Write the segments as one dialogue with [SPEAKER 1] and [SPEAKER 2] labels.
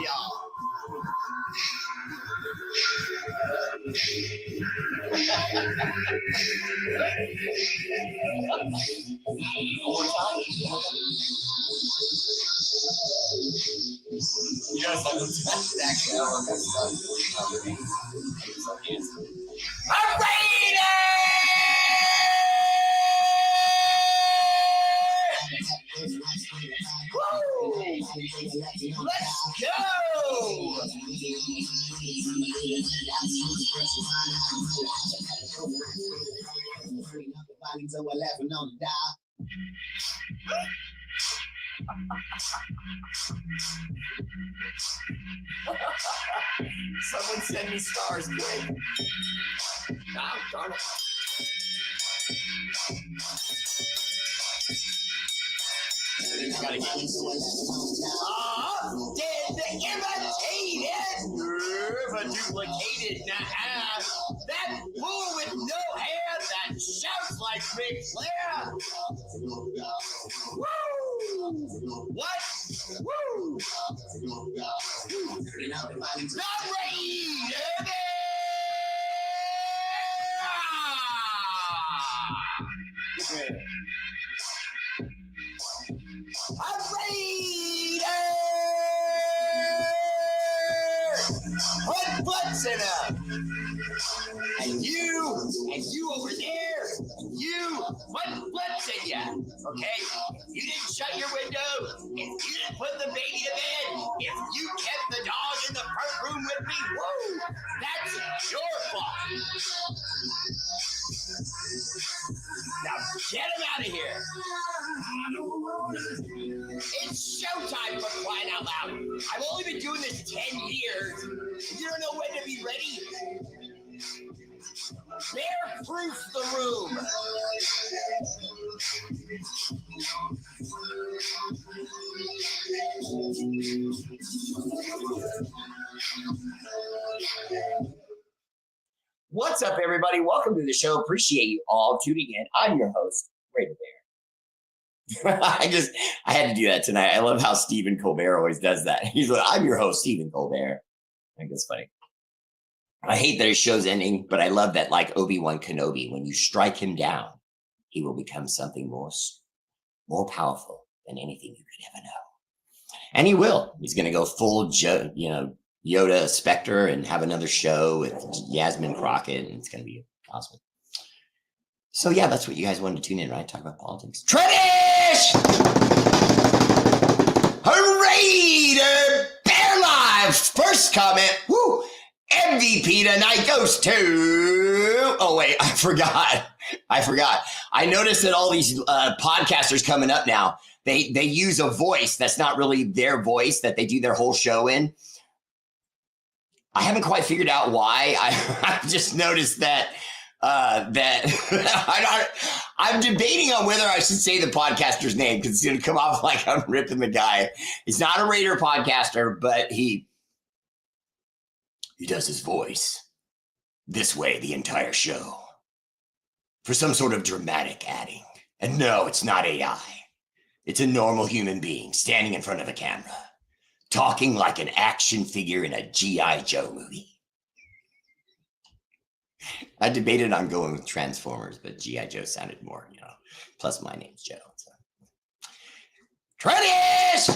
[SPEAKER 1] y'all. Yes, I was exactly how I'm Let's go! Someone send me stars, quick. Ah, darn it. Gotta get did imitate it, but duplicated. That fool with no hair that shouts like Ric Flair. Woo! What? Woo! The R8RBEAR! Put butts in them. And you over there, you put butts in ya. Okay? You didn't shut your window. If you didn't put the baby to bed, if you kept the dog in the front room with me, woo, that's your fault. Now get him out of here. It's showtime, for crying out loud. I've only been doing this 10 years. You don't know when to be ready? Bear-proof the room. What's up, everybody? Welcome to the show. Appreciate you all tuning in. I'm your host, R8RBEAR. I had to do that tonight. I love how Stephen Colbert always does that. He's like, I'm your host, Stephen Colbert. I think it's funny. I hate that his show's ending, but I love that, like Obi-Wan Kenobi, when you strike him down, he will become something more powerful than anything you could ever know. And he will. He's going to go full, Yoda Spectre and have another show with Yasmin Crockett, and it's going to be awesome. So yeah, that's what you guys wanted to tune in, right? Talk about politics. Tradish! R8RBEAR Live! First comment, woo! MVP tonight goes to, oh wait, I forgot. I noticed that all these podcasters coming up now, they use a voice that's not really their voice that they do their whole show in. I haven't quite figured out why. I've just noticed that I'm debating on whether I should say the podcaster's name because it's going to come off like I'm ripping the guy. He's not a Raider podcaster, but he does his voice this way the entire show for some sort of dramatic adding. And no, it's not AI. It's a normal human being standing in front of a camera, talking like an action figure in a G.I. Joe movie. I debated on going with Transformers, but G.I. Joe sounded more, plus my name's Joe. So. Tradish!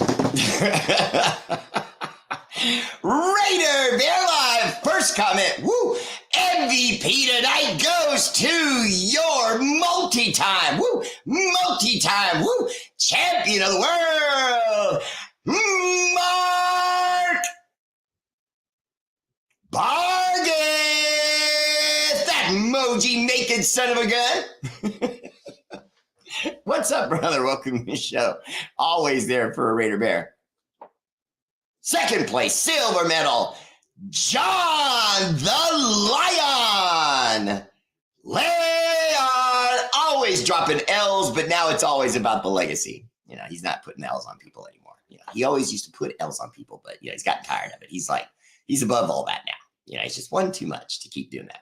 [SPEAKER 1] R8RBEAR Live, first comment, woo! MVP tonight goes to your multi-time, woo! Champion of the world, Mark Bargain, that emoji naked son of a gun. What's up, brother? Welcome to the show. Always there for R8RBEAR. Second place, silver medal, John the Lion. Always dropping L's, but now it's always about the legacy. He's not putting L's on people anymore. He always used to put L's on people, but he's gotten tired of it. He's above all that now. It's just one too much to keep doing that.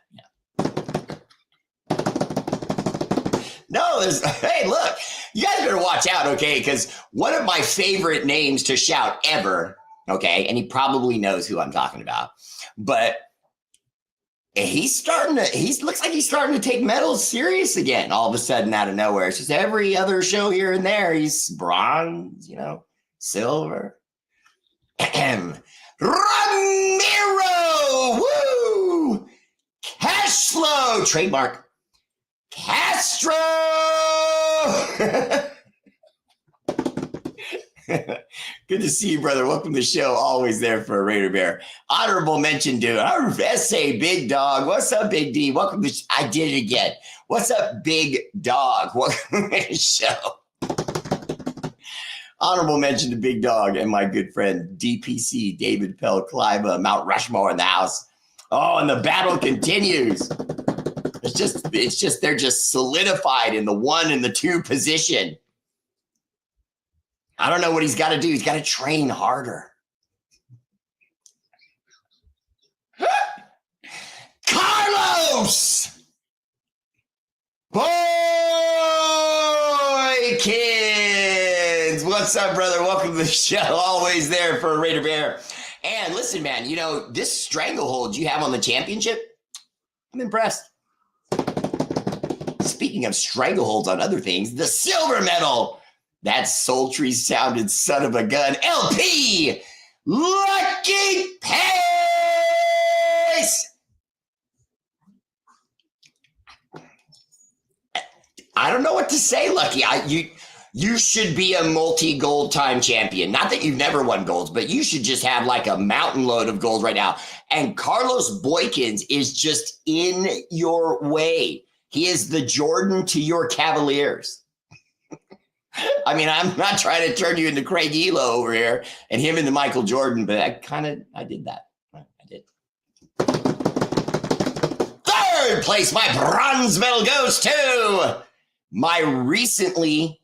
[SPEAKER 1] No, hey, look, you guys better watch out, okay? Because one of my favorite names to shout ever Okay. And he probably knows who I'm talking about. But he looks like he's starting to take medals serious again, all of a sudden out of nowhere. It's just every other show here and there, he's bronze, silver. Ramiro, woo! Cash flow, trademark. Castro! Good to see you, brother. Welcome to the show. Always there for a Raider Bear. Honorable mention to R8RBEAR, Big Dog. What's up, Big D? Welcome to I did it again. What's up, Big Dog? Welcome to the show. Honorable mention to Big Dog and my good friend DPC, David Pell Kleiba, Mount Rushmore in the house. Oh, and the battle continues. It's just they're just solidified in the 1 and the 2 position. I don't know what he's got to do. He's got to train harder. Carlos! Boykins! What's up, brother? Welcome to the show. Always there for a Raider Bear. And listen, man, this stranglehold you have on the championship, I'm impressed. Speaking of strangleholds on other things, the silver medal. That sultry sounded son of a gun. LP! Lucky Pace! I don't know what to say, Lucky. You should be a multi-gold time champion. Not that you've never won golds, but you should just have like a mountain load of golds right now. And Carlos Boykins is just in your way. He is the Jordan to your Cavaliers. I mean, I'm not trying to turn you into Craig Elo over here and him into Michael Jordan, but I did that. I did. Third place, my bronze medal goes to my recently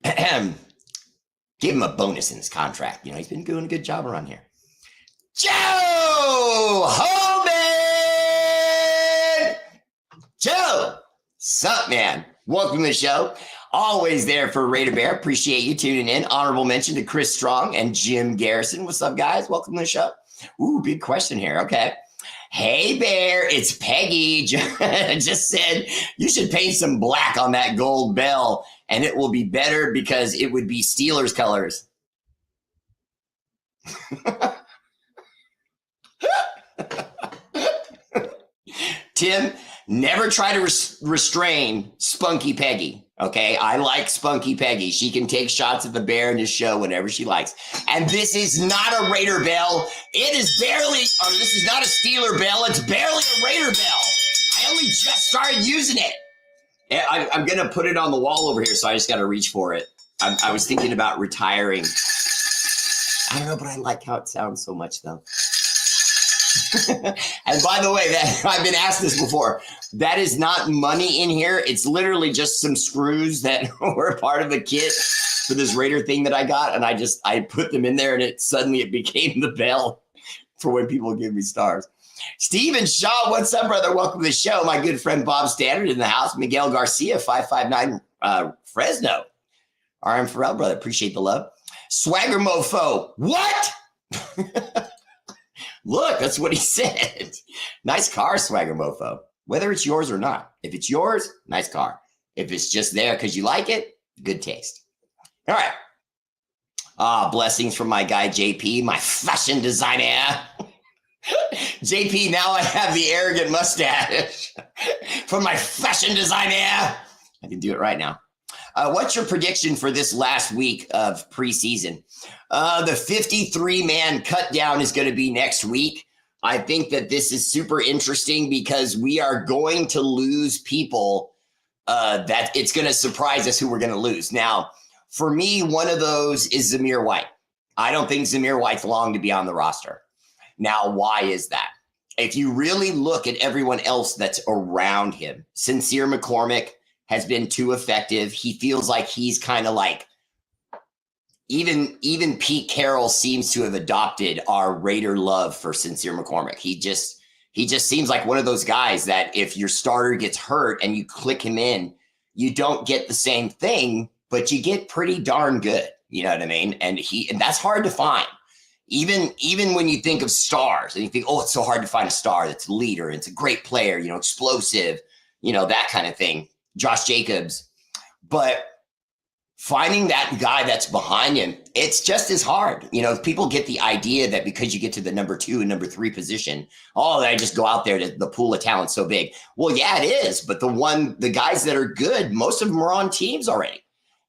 [SPEAKER 1] give him a bonus in his contract. He's been doing a good job around here. Joe Homan! Joe, sup, man? Welcome to the show. Always there for Raider Bear. Appreciate you tuning in. Honorable mention to Chris Strong and Jim Garrison. What's up, guys? Welcome to the show. Ooh, big question here. Okay. Hey, Bear, it's Peggy. Just said you should paint some black on that gold bell, and it will be better because it would be Steelers colors. Tim, never try to restrain Spunky Peggy. Okay, I like Spunky Peggy. She can take shots at the bear in his show whenever she likes. And this is not a Raider bell. It is this is not a Steeler bell. It's barely a Raider bell. I only just started using it. I'm going to put it on the wall over here, so I just got to reach for it. I was thinking about retiring. I don't know, but I like how it sounds so much, though. And by the way, I've been asked this before. That is not money in here. It's literally just some screws that were part of the kit for this Raider thing that I got, and I put them in there, and it became the bell for when people give me stars. Steven Shaw, what's up, brother? Welcome to the show. My good friend Bob Standard in the house. Miguel Garcia, 559 Fresno. RM Farrell, brother. Appreciate the love. Swagger Mofo. What? Look, that's what he said. Nice car, Swagger Mofo. Whether it's yours or not. If it's yours, nice car. If it's just there because you like it, good taste. All right. Blessings from my guy, JP, my fashion designer. JP, now I have the arrogant mustache from my fashion designer. I can do it right now. What's your prediction for this last week of preseason? The 53-man cut down is going to be next week. I think that this is super interesting because we are going to lose people that it's going to surprise us who we're going to lose. Now, for me, one of those is Zamir White. I don't think Zamir White's long to be on the roster. Now, why is that? If you really look at everyone else that's around him, Sincere McCormick has been too effective. He feels like he's kind of like, even Pete Carroll seems to have adopted our Raider love for Sincere McCormick. He just seems like one of those guys that if your starter gets hurt and you click him in, you don't get the same thing, but you get pretty darn good. You know what I mean? And that's hard to find. Even when you think of stars and you think, oh, it's so hard to find a star that's a leader, it's a great player, explosive, that kind of thing. Josh Jacobs. But finding that guy that's behind him, it's just as hard. People get the idea that because you get to the number 2 and number 3 position, I just go out there to the pool of talent so big. Well, yeah, it is. But the guys that are good, most of them are on teams already.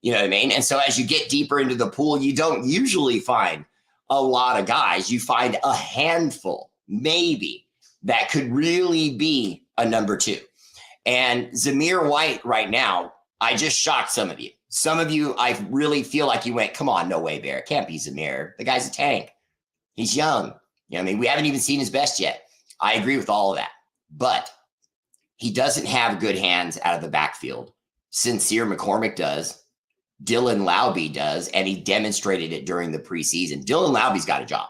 [SPEAKER 1] You know what I mean? And so as you get deeper into the pool, you don't usually find a lot of guys. You find a handful, maybe, that could really be a number 2. And Zamir White right now, I just shocked some of you. Some of you, I really feel like you went, come on, no way, Bear. It can't be Zamir. The guy's a tank. He's young. We haven't even seen his best yet. I agree with all of that. But he doesn't have good hands out of the backfield. Sincere McCormick does. Dylan Laube does, and he demonstrated it during the preseason. Dylan Laube's got a job.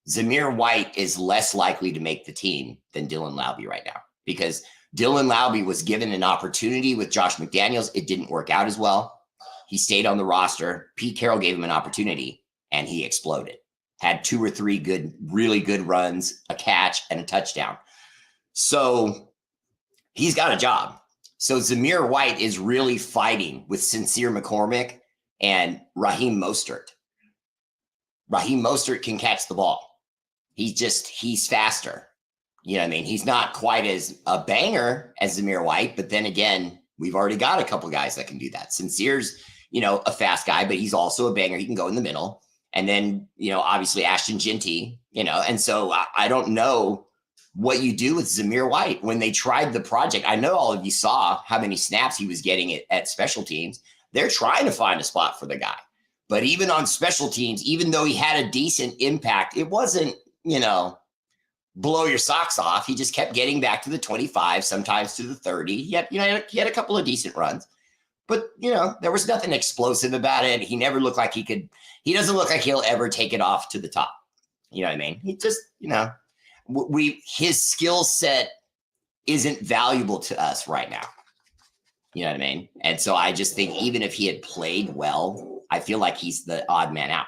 [SPEAKER 1] Zamir White is less likely to make the team than Dylan Laube right now because Dylan Laube was given an opportunity with Josh McDaniels. It didn't work out as well. He stayed on the roster. Pete Carroll gave him an opportunity, and he exploded. Had 2 or 3 really good runs, a catch, and a touchdown. So he's got a job. So Zamir White is really fighting with Sincere McCormick and Raheem Mostert. Raheem Mostert can catch the ball. He's faster. You know what I mean? He's not quite as a banger as Zamir White, but then again, we've already got a couple guys that can do that. Sincere's, a fast guy, but he's also a banger. He can go in the middle. And then, obviously Ashton Genty, and so I don't know what you do with Zamir White. When they tried the project, I know all of you saw how many snaps he was getting at special teams. They're trying to find a spot for the guy. But even on special teams, even though he had a decent impact, it wasn't, blow your socks off. He just kept getting back to the 25, sometimes to the 30. He had a couple of decent runs. But, there was nothing explosive about it. He never looked like he doesn't look like he'll ever take it off to the top. You know what I mean? He just, his skill set isn't valuable to us right now. You know what I mean? And so I just think even if he had played well, I feel like he's the odd man out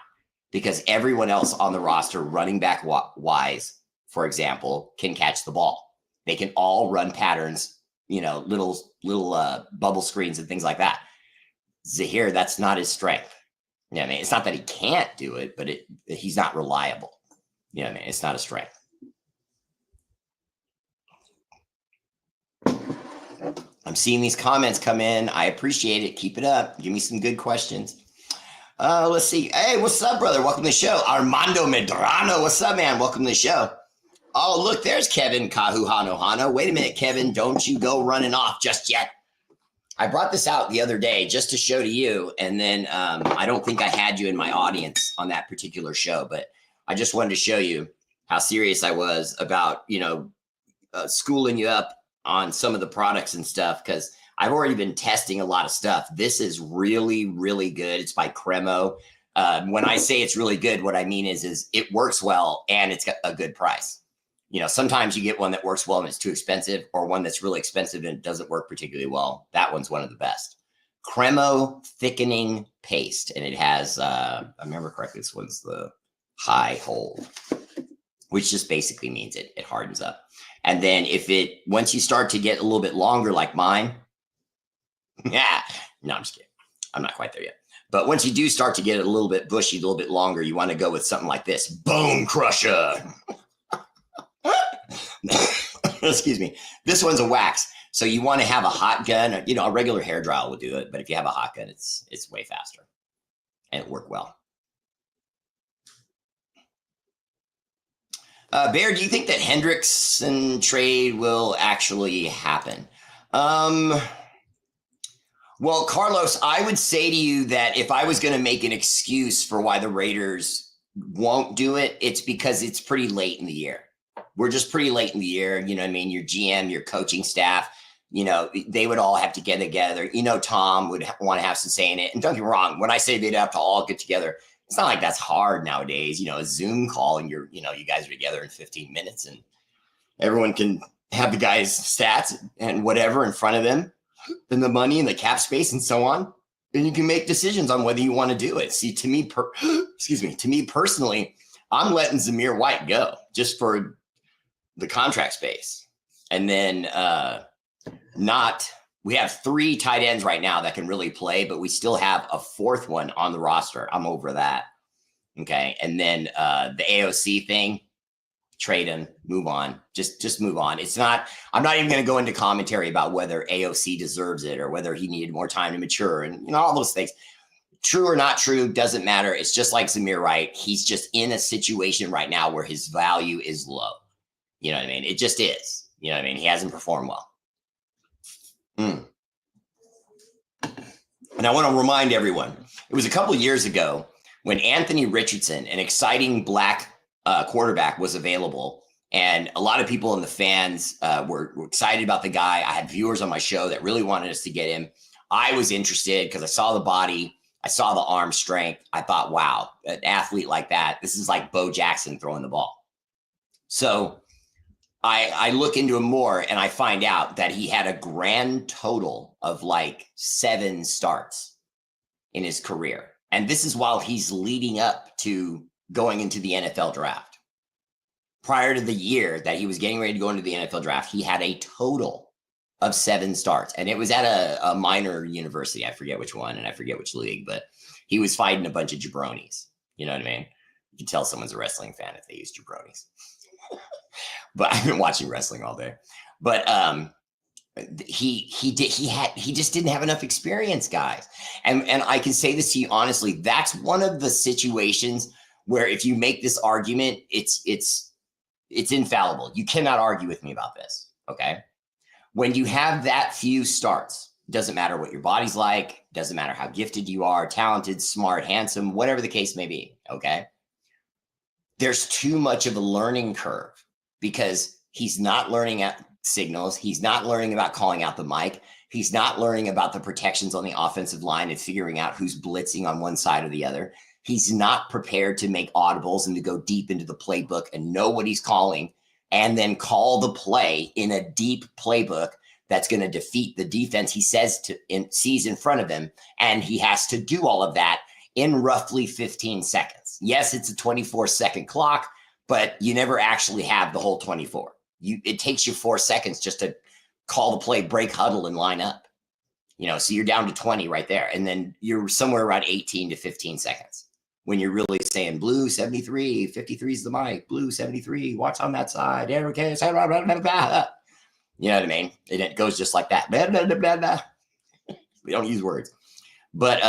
[SPEAKER 1] because everyone else on the roster, running back wise, for example, can catch the ball. They can all run patterns, little bubble screens and things like that. Zahir, that's not his strength. You know what I mean? It's not that he can't do it, but he's not reliable. You know what I mean? It's not a strength. I'm seeing these comments come in. I appreciate it. Keep it up. Give me some good questions. Let's see. Hey, what's up, brother? Welcome to the show. Armando Medrano. What's up, man? Welcome to the show. Oh, look, there's Kevin Kahuhano. Wait a minute, Kevin. Don't you go running off just yet. I brought this out the other day just to show to you. And then I don't think I had you in my audience on that particular show, but I just wanted to show you how serious I was about, schooling you up on some of the products and stuff, because I've already been testing a lot of stuff. This is really, really good. It's by Cremo. When I say it's really good, what I mean is it works well and it's got a good price. Sometimes you get one that works well and it's too expensive, or one that's really expensive and it doesn't work particularly well. That one's one of the best. Cremo thickening paste. And it has, I remember correctly, this one's the high hold, which just basically means it hardens up. And then once you start to get a little bit longer like mine, yeah, no, I'm just kidding. I'm not quite there yet. But once you do start to get it a little bit bushy, a little bit longer, you want to go with something like this, Bone Crusher. Excuse me. This one's a wax. So you want to have a hot gun, a regular hair dryer will do it. But if you have a hot gun, it's way faster and it worked well. Bear, do you think that Hendrickson trade will actually happen? Well, Carlos, I would say to you that if I was going to make an excuse for why the Raiders won't do it, it's because it's pretty late in the year. We're just pretty late in the year. You know what I mean? Your GM, your coaching staff, they would all have to get together. Tom would want to have some say in it. And don't get me wrong, when I say they'd have to all get together, it's not like that's hard nowadays. A Zoom call and you guys are together in 15 minutes and everyone can have the guy's stats and whatever in front of them and the money and the cap space and so on. and you can make decisions on whether you want to do it. See, to me, to me personally, I'm letting Zamir White go just for the contract space. And then we have 3 tight ends right now that can really play, but we still have a 4th one on the roster. I'm over that. Okay. And then the AOC thing, trade him, move on. Just move on. I'm not even going to go into commentary about whether AOC deserves it or whether he needed more time to mature and all those things. True or not true, doesn't matter. It's just like Zamir White. He's just in a situation right now where his value is low. You know what I mean? It just is. You know what I mean? He hasn't performed well. And I want to remind everyone, it was a couple of years ago when Anthony Richardson, an exciting black quarterback, was available. And a lot of people in the fans were excited about the guy. I had viewers on my show that really wanted us to get him. I was interested because I saw the body. I saw the arm strength. I thought, wow, an athlete like that, this is like Bo Jackson throwing the ball. So I look into him more and I find out that he had a grand total of like 7 starts in his career. And this is while he's leading up to going into the NFL draft. Prior to the year that he was getting ready to go into the NFL draft, he had a total of 7 starts. And it was at a minor university. I forget which one and I forget which league, but he was fighting a bunch of jabronis. You know what I mean? You can tell someone's a wrestling fan if they use jabronis. But I've been watching wrestling all day. But he just didn't have enough experience, guys. And I can say this to you honestly, that's one of the situations where if you make this argument, it's infallible. You cannot argue with me about this. Okay. When you have that few starts, doesn't matter what your body's like, doesn't matter how gifted you are, talented, smart, handsome, whatever the case may be. Okay. There's too much of a learning curve because he's not learning at signals. He's not learning about calling out the mic. He's not learning about the protections on the offensive line and figuring out who's blitzing on one side or the other. He's not prepared to make audibles and to go deep into the playbook and know what he's calling and then call the play in a deep playbook that's going to defeat the defense he sees in front of him. And he has to do all of that in roughly 15 seconds. Yes, it's a 24-second clock, but you never actually have the whole 24. It takes you 4 seconds just to call the play, break huddle, and line up. So you're down to 20 right there. And then you're somewhere around 18 to 15 seconds when you're really saying blue 73, 53 is the mic, blue 73, watch on that side. Okay, you know what I mean? And it goes just like that. Blah, blah, blah, blah, blah. We don't use words. But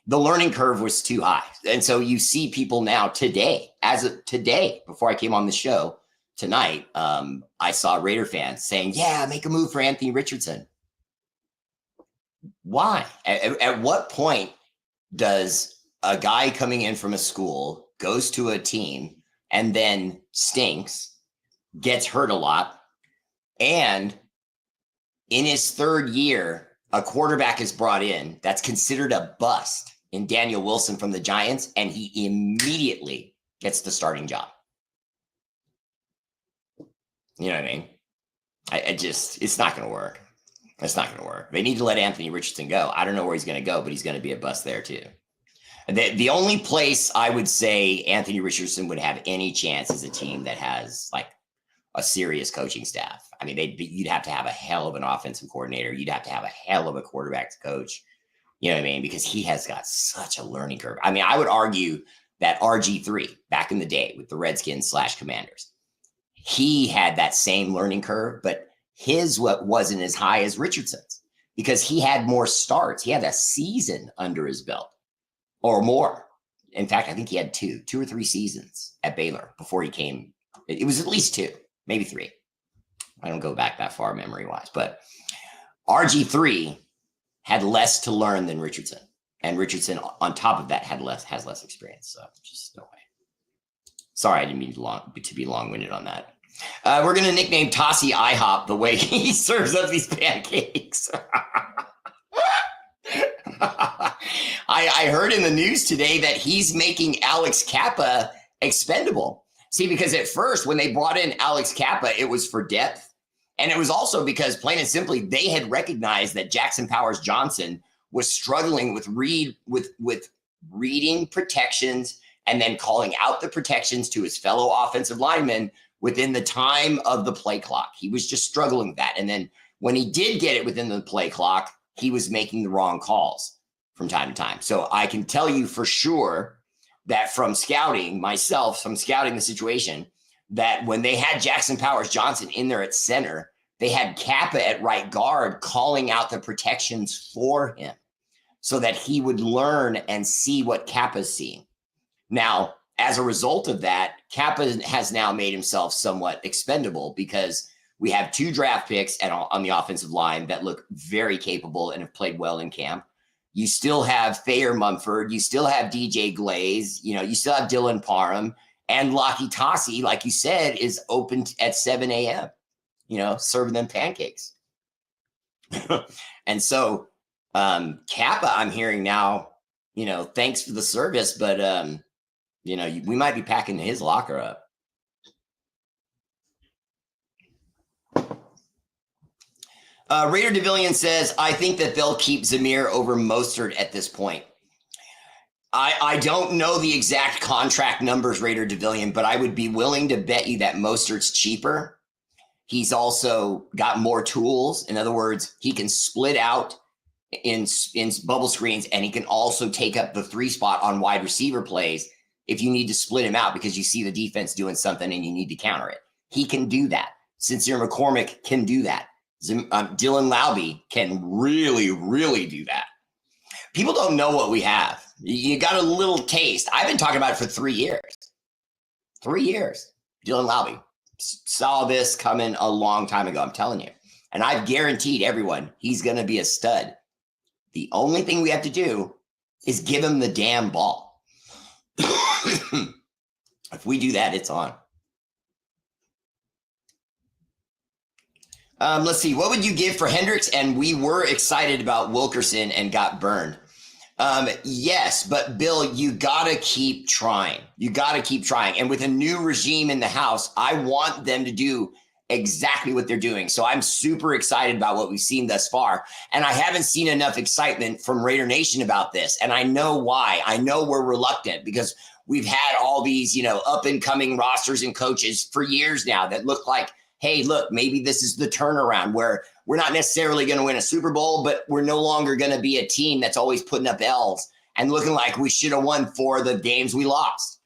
[SPEAKER 1] the learning curve was too high. And so you see people now today, before I came on the show tonight, I saw Raider fans saying, yeah, make a move for Anthony Richardson. Why? At what point does a guy coming in from a school goes to a team and then stinks, gets hurt a lot, and in his 3rd year, a quarterback is brought in that's considered a bust in Daniel Wilson from the Giants, and he immediately gets the starting job? You know what I mean? It's not going to work. It's not going to work. They need to let Anthony Richardson go. I don't know where he's going to go, but he's going to be a bust there too. The only place I would say Anthony Richardson would have any chance is a team that has like a serious coaching staff. I mean, you'd have to have a hell of an offensive coordinator. You'd have to have a hell of a quarterback coach. You know what I mean? Because he has got such a learning curve. I mean, I would argue that RG3 back in the day with the Redskins / Commanders, he had that same learning curve, but his wasn't as high as Richardson's because he had more starts. He had a season under his belt or more. In fact, I think he had 2 or 3 seasons at Baylor before he came. It was at least 2, maybe 3. I don't go back that far memory wise, but RG3 had less to learn than Richardson. And Richardson, on top of that, has less experience. So just no way. Sorry, I didn't mean to be long-winded on that. We're going to nickname Tossie IHOP the way he serves up these pancakes. I heard in the news today that he's making Alex Kappa expendable. See, because at first when they brought in Alex Kappa, it was for depth. And it was also because plain and simply, they had recognized that Jackson Powers Johnson was struggling with reading protections and then calling out the protections to his fellow offensive linemen within the time of the play clock. He was just struggling with that. And then when he did get it within the play clock, he was making the wrong calls from time to time. So I can tell you for sure that from scouting the situation, that when they had Jackson Powers Johnson in there at center, they had Kappa at right guard calling out the protections for him so that he would learn and see what Kappa's seeing. Now, as a result of that, Kappa has now made himself somewhat expendable because we have 2 draft picks on the offensive line that look very capable and have played well in camp. You still have Thayer Mumford. You still have DJ Glaze. You still have Dylan Parham. And Lockie Tossie, like you said, is open at 7 a.m., serving them pancakes. And so Kappa, I'm hearing now, thanks for the service, but, we might be packing his locker up. Raider Devillian says, I think that they'll keep Zamir over Mostert at this point. I don't know the exact contract numbers, Raider Devillian, but I would be willing to bet you that Mostert's cheaper. He's also got more tools. In other words, he can split out in bubble screens, and he can also take up the 3 spot on wide receiver plays if you need to split him out because you see the defense doing something and you need to counter it. He can do that. Sincere McCormick can do that. Dylan Laube can really, really do that. People don't know what we have. You got a little taste. I've been talking about it for 3 years. 3 years. Dylan Laube saw this coming a long time ago, I'm telling you. And I've guaranteed everyone he's going to be a stud. The only thing we have to do is give him the damn ball. If we do that, it's on. Let's see. What would you give for Hendricks? And we were excited about Wilkerson and got burned. Yes, but Bill, you got to keep trying. You got to keep trying. And with a new regime in the house, I want them to do exactly what they're doing. So I'm super excited about what we've seen thus far. And I haven't seen enough excitement from Raider Nation about this. And I know why. I know we're reluctant because we've had all these, up and coming rosters and coaches for years now that look like, hey, look, maybe this is the turnaround where we're not necessarily going to win a Super Bowl, but we're no longer going to be a team that's always putting up L's and looking like we should have won 4 of the games we lost.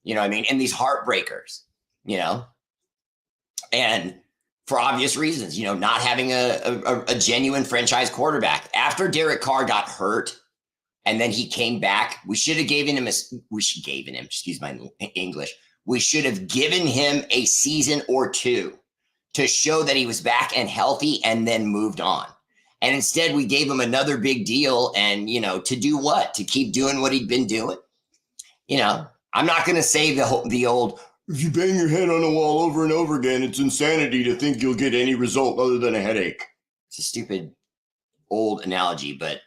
[SPEAKER 1] You know what I mean? And these heartbreakers, and for obvious reasons, not having a genuine franchise quarterback. After Derek Carr got hurt and then he came back, we should have given him, excuse my English. We should have given him a season or 2 to show that he was back and healthy and then moved on. And instead we gave him another big deal and, to do what? To keep doing what he'd been doing. I'm not going to say the old, if you bang your head on a wall over and over again, it's insanity to think you'll get any result other than a headache. It's a stupid old analogy, but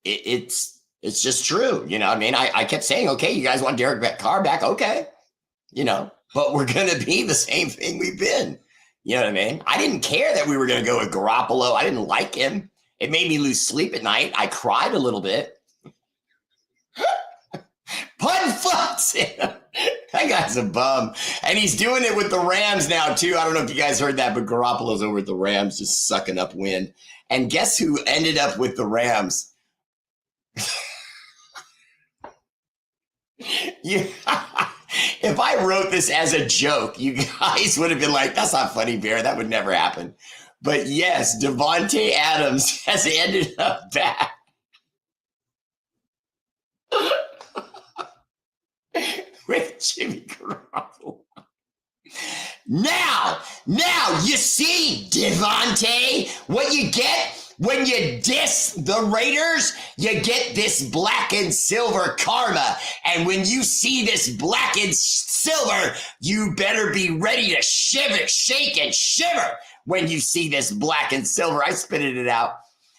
[SPEAKER 1] it's just true. I kept saying, okay, you guys want Derek Carr back? Okay. But we're going to be the same thing we've been. You know what I mean? I didn't care that we were going to go with Garoppolo. I didn't like him. It made me lose sleep at night. I cried a little bit. Pun fucks him. That guy's a bum. And he's doing it with the Rams now, too. I don't know if you guys heard that, but Garoppolo's over at the Rams just sucking up wind. And guess who ended up with the Rams? If I wrote this as a joke, you guys would have been like, that's not funny, Bear. That would never happen. But yes, Devontae Adams has ended up back. With Jimmy Garoppolo. Now, you see, Devontae, what you get when you diss the Raiders, you get this black and silver karma. And when you see this black and silver, you better be ready to shiver, shake and shiver when you see this black and silver. I spitted it out.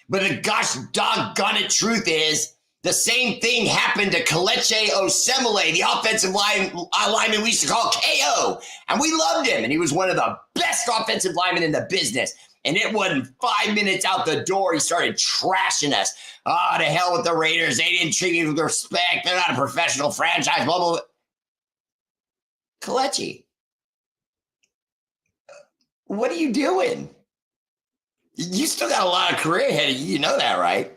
[SPEAKER 1] But the gosh doggone it truth is, the same thing happened to Kelechi Osemele, the offensive lineman we used to call KO. And we loved him. And he was one of the best offensive linemen in the business. And it wasn't 5 minutes out the door. He started trashing us. Oh, to hell with the Raiders. They didn't treat me with respect. They're not a professional franchise. Blah, blah, blah. Kelechi, what are you doing? You still got a lot of career ahead of you. You know that, right?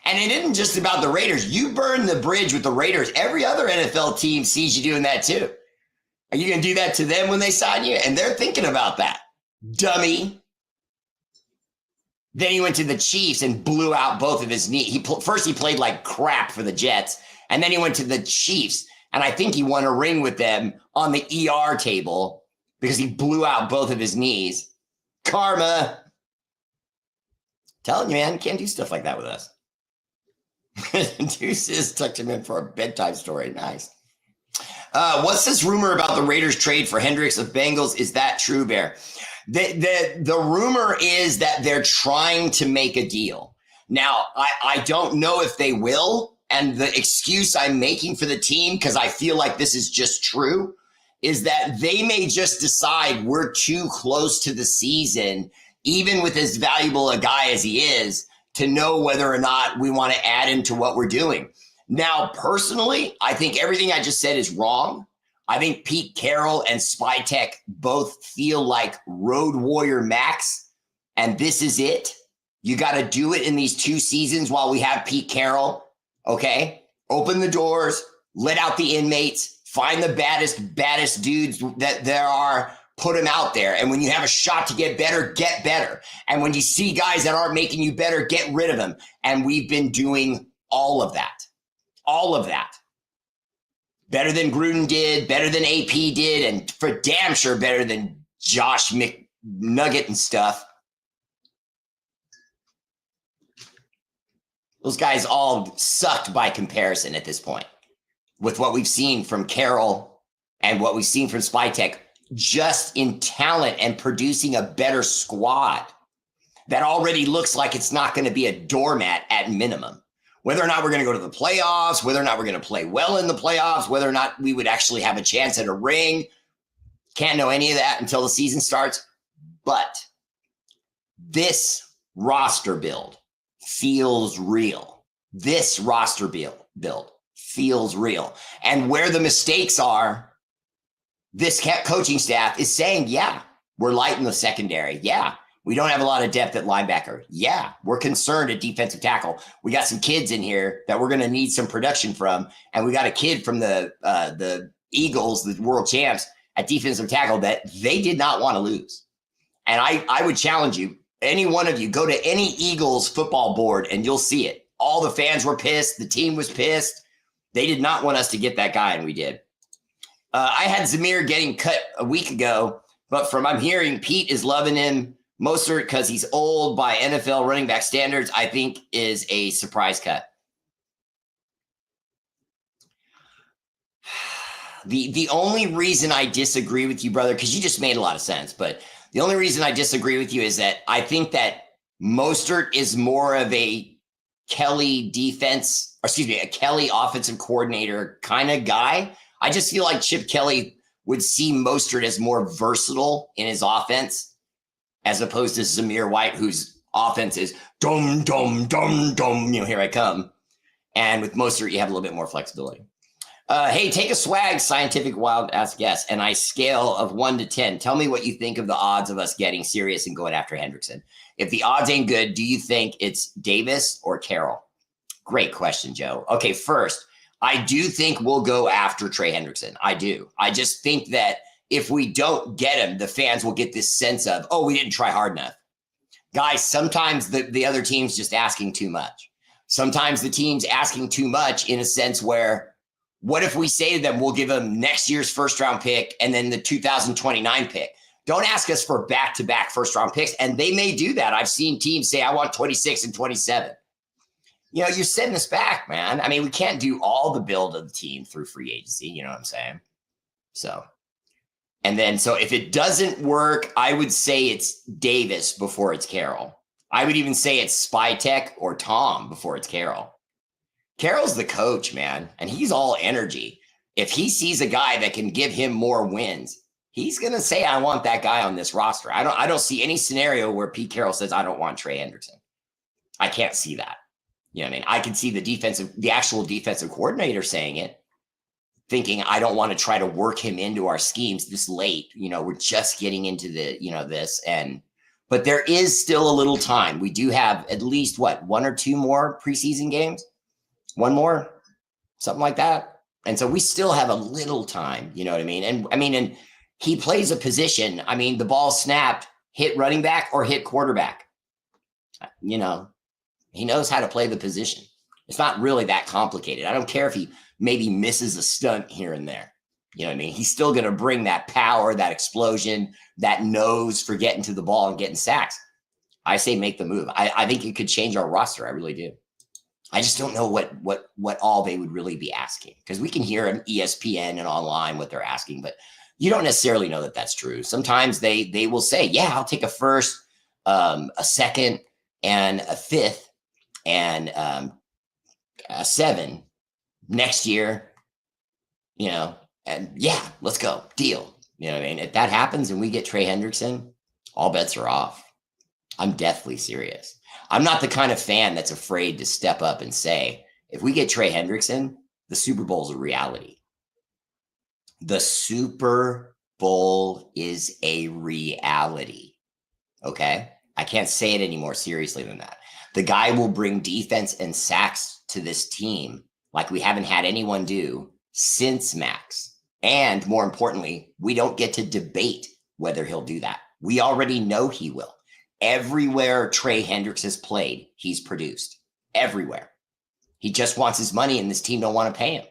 [SPEAKER 1] And it isn't just about the Raiders. You burned the bridge with the Raiders. Every other NFL team sees you doing that too. Are you going to do that to them when they sign you? And they're thinking about that. Dummy. Then he went to the Chiefs and blew out both of his knees. First, he played like crap for the Jets. And then he went to the Chiefs. And I think he won a ring with them on the ER table because he blew out both of his knees. Karma. Telling you, man, you can't do stuff like that with us. Deuces tucked him in for a bedtime story. Nice. What's this rumor about the Raiders trade for Hendricks of Bengals? Is that true, Bear? The rumor is that they're trying to make a deal. Now, I don't know if they will. And the excuse I'm making for the team, because I feel like this is just true, is that they may just decide we're too close to the season, even with as valuable a guy as he is, to know whether or not we want to add him to what we're doing. Now, personally, I think everything I just said is wrong. I think Pete Carroll and Spytek both feel like Road Warrior Max, and this is it. You got to do it in these 2 seasons while we have Pete Carroll, okay? Open the doors, let out the inmates, find the baddest dudes that there are, put them out there. And when you have a shot to get better. And when you see guys that aren't making you better, get rid of them. And we've been doing all of that. All of that. Better than Gruden did, better than AP did, and for damn sure better than Josh McNugget and stuff. Those guys all sucked by comparison at this point with what we've seen from Carroll and what we've seen from Spytek. Just in talent and producing a better squad that already looks like it's not going to be a doormat at minimum. Whether or not we're going to go to the playoffs, whether or not we're going to play well in the playoffs, whether or not we would actually have a chance at a ring, can't know any of that until the season starts. But this roster build feels real. This roster build feels real. And where the mistakes are, this coaching staff is saying, yeah, we're light in the secondary. Yeah, we don't have a lot of depth at linebacker. Yeah, we're concerned at defensive tackle. We got some kids in here that we're going to need some production from. And we got a kid from the Eagles, the world champs, at defensive tackle that they did not want to lose. And I would challenge you, any one of you, go to any Eagles football board and you'll see it. All the fans were pissed. The team was pissed. They did not want us to get that guy, and we did. I had Zamir getting cut a week ago, but from I'm hearing Pete is loving him. Mostert, because he's old by NFL running back standards, I think is a surprise cut. The only reason I disagree with you, brother, because you just made a lot of sense, but the only reason I disagree with you is that I think that Mostert is more of a Kelly a Kelly offensive coordinator kind of guy. I just feel like Chip Kelly would see Mostert as more versatile in his offense as opposed to Zamir White, whose offense is dum, dum, dum, dum, here I come. And with Mostert, you have a little bit more flexibility. Hey, take a swag, scientific wild ass guess, and I scale of 1 to 10. Tell me what you think of the odds of us getting serious and going after Hendrickson. If the odds ain't good, do you think it's Davis or Carroll? Great question, Joe. Okay, first, I do think we'll go after Trey Hendrickson. I do. I just think that if we don't get him, the fans will get this sense of, oh, we didn't try hard enough. Guys, sometimes the other team's just asking too much. Sometimes the team's asking too much in a sense where, what if we say to them, we'll give them next year's first round pick and then the 2029 pick? Don't ask us for back-to-back first round picks. And they may do that. I've seen teams say, I want 26 and 27. You're setting us back, man. I mean, we can't do all the build of the team through free agency. You know what I'm saying? So if it doesn't work, I would say it's Davis before it's Carroll. I would even say it's Spytek or Tom before it's Carroll. Carroll's the coach, man, and he's all energy. If he sees a guy that can give him more wins, he's going to say, I want that guy on this roster. I don't see any scenario where Pete Carroll says, I don't want Trey Hendrickson. I can't see that. You know what I mean? I can see the actual defensive coordinator saying it, thinking, I don't want to try to work him into our schemes this late. You know, we're just getting into the, you know, this. But there is still a little time. We do have at least, what, 1 or 2 more preseason games? 1 more? Something like that. And so we still have a little time, you know what I mean? And he plays a position. I mean, the ball snapped, hit running back or hit quarterback. You know, he knows how to play the position. It's not really that complicated. I don't care if he maybe misses a stunt here and there. You know what I mean? He's still going to bring that power, that explosion, that nose for getting to the ball and getting sacks. I say make the move. I think it could change our roster. I really do. I just don't know what all they would really be asking, because we can hear on ESPN and online what they're asking, but you don't necessarily know that that's true. Sometimes they will say, yeah, I'll take a first, a second, and a fifth, and a 7 next year, you know, and yeah, let's go, deal. You know what I mean? If that happens and we get Trey Hendrickson, all bets are off. I'm deathly serious. I'm not the kind of fan that's afraid to step up and say, if we get Trey Hendrickson, the Super Bowl is a reality. The Super Bowl is a reality. Okay? I can't say it any more seriously than that. The guy will bring defense and sacks to this team like we haven't had anyone do since Max. And more importantly, we don't get to debate whether he'll do that. We already know he will. Everywhere Trey Hendricks has played, he's produced. Everywhere. He just wants his money and this team don't want to pay him.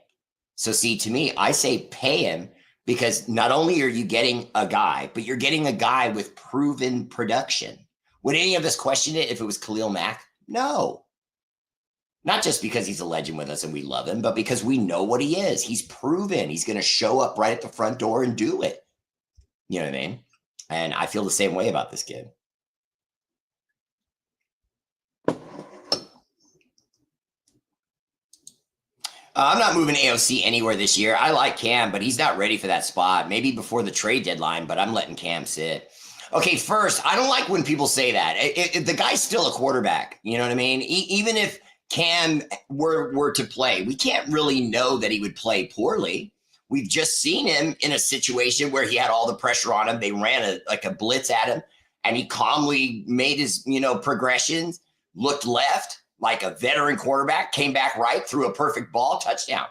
[SPEAKER 1] So see, to me, I say pay him, because not only are you getting a guy, but you're getting a guy with proven production. Would any of us question it if it was Khalil Mack? No. Not just because he's a legend with us and we love him, but because we know what he is. He's proven he's going to show up right at the front door and do it. You know what I mean? And I feel the same way about this kid. I'm not moving AOC anywhere this year. I like Cam, but he's not ready for that spot. Maybe before the trade deadline, but I'm letting Cam sit. Okay, first, I don't like when people say that. The guy's still a quarterback. You know what I mean? Even if Cam were to play, we can't really know that he would play poorly. We've just seen him in a situation where he had all the pressure on him. They ran a blitz at him, and he calmly made his, progressions, looked left like a veteran quarterback, came back right, threw a perfect ball, touchdown.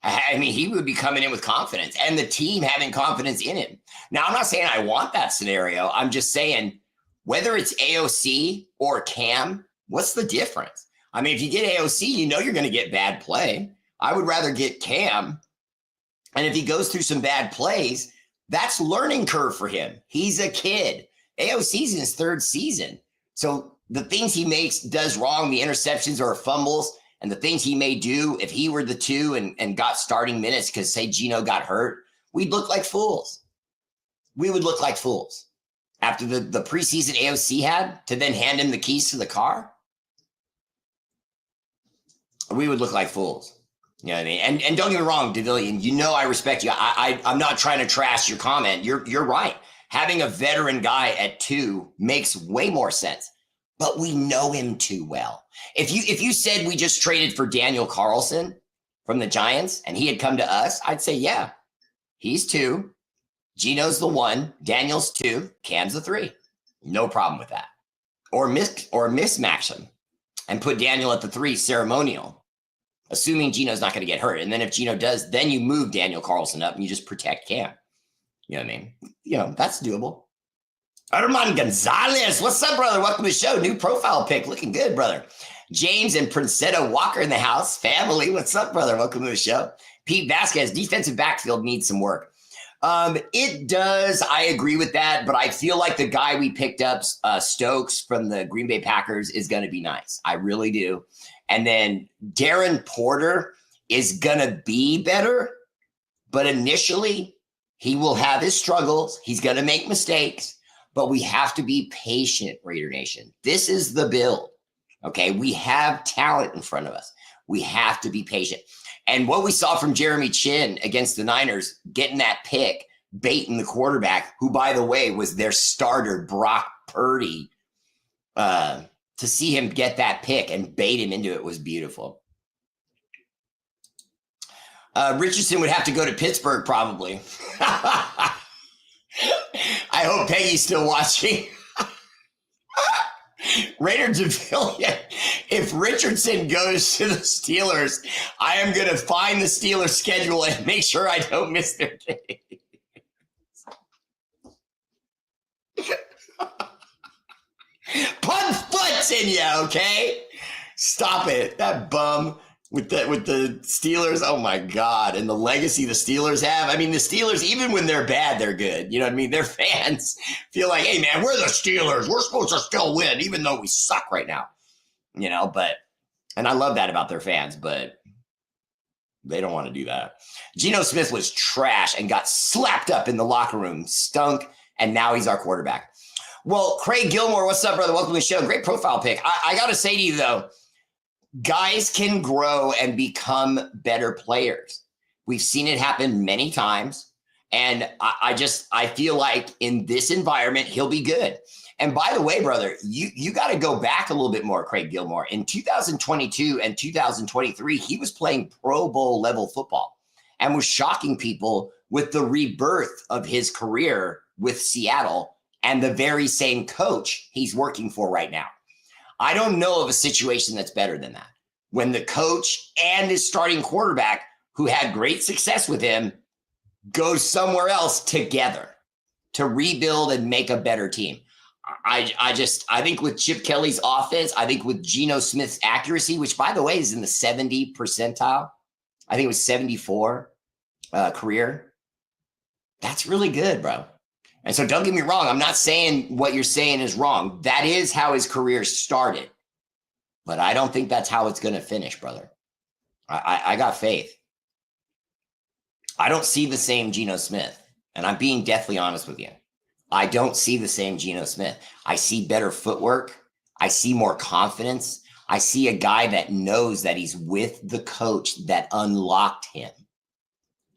[SPEAKER 1] I mean, he would be coming in with confidence and the team having confidence in him. Now, I'm not saying I want that scenario. I'm just saying whether it's AOC or Cam, what's the difference? I mean, if you get AOC, you know you're going to get bad play. I would rather get Cam. And if he goes through some bad plays, that's learning curve for him. He's a kid. AOC's in his 3rd season. So the things he does wrong, the interceptions or fumbles, and the things he may do if he were the 2 and got starting minutes because, say, Geno got hurt, we'd look like fools. We would look like fools. After the preseason AOC had to then hand him the keys to the car, we would look like fools. You know what I mean? And don't get me wrong, Devillian, I respect you. I'm not trying to trash your comment. You're right. Having a veteran guy at 2 makes way more sense. But we know him too well. If you said we just traded for Daniel Carlson from the Giants and he had come to us, I'd say, yeah, he's 2. Geno's the 1. Daniel's 2. Cam's the 3. No problem with that. Or mismatch them and put Daniel at the 3 ceremonial, assuming Geno's not going to get hurt. And then if Geno does, then you move Daniel Carlson up and you just protect Cam. You know what I mean? That's doable. Armand Gonzalez, what's up, brother? Welcome to the show. New profile pic, looking good, brother. James and Princetta Walker in the house. Family, what's up, brother? Welcome to the show. Pete Vasquez, defensive backfield needs some work. It does. I agree with that, but I feel like the guy we picked up, Stokes from the Green Bay Packers, is going to be nice. I really do. And then Darren Porter is going to be better, but initially he will have his struggles. He's going to make mistakes. But we have to be patient, Raider Nation. This is the build, okay? We have talent in front of us. We have to be patient. And what we saw from Jeremy Chin against the Niners, getting that pick, baiting the quarterback, who, by the way, was their starter, Brock Purdy. To see him get that pick and bait him into it was beautiful. Richardson would have to go to Pittsburgh, probably. I hope Peggy's still watching. Raider Devilian, if Richardson goes to the Steelers, I am going to find the Steelers schedule and make sure I don't miss their game. Punt foots in you, okay? Stop it. That bum with the Steelers. Oh my God. And the legacy the Steelers have. I mean, the Steelers, even when they're bad, they're good. You know what I mean? Their fans feel like, hey man, we're the Steelers. We're supposed to still win, even though we suck right now. You know, and I love that about their fans, but they don't want to do that. Geno Smith was trash and got slapped up in the locker room, stunk, and now he's our quarterback. Well, Craig Gilmore, what's up, brother? Welcome to the show. Great profile pic. I got to say to you, though, guys can grow and become better players. We've seen it happen many times. And I feel like in this environment, he'll be good. And by the way, brother, you got to go back a little bit more, Craig Gilmore. In 2022 and 2023, he was playing Pro Bowl level football and was shocking people with the rebirth of his career with Seattle and the very same coach he's working for right now. I don't know of a situation that's better than that. When the coach and his starting quarterback, who had great success with him, goes somewhere else together to rebuild and make a better team. I think with Chip Kelly's offense, I think with Geno Smith's accuracy, which by the way is in the 70 percentile, I think it was 74 career. That's really good, bro. And so don't get me wrong. I'm not saying what you're saying is wrong. That is how his career started. But I don't think that's how it's going to finish, brother. I got faith. I don't see the same Geno Smith. And I'm being deathly honest with you. I don't see the same Geno Smith. I see better footwork. I see more confidence. I see a guy that knows that he's with the coach that unlocked him.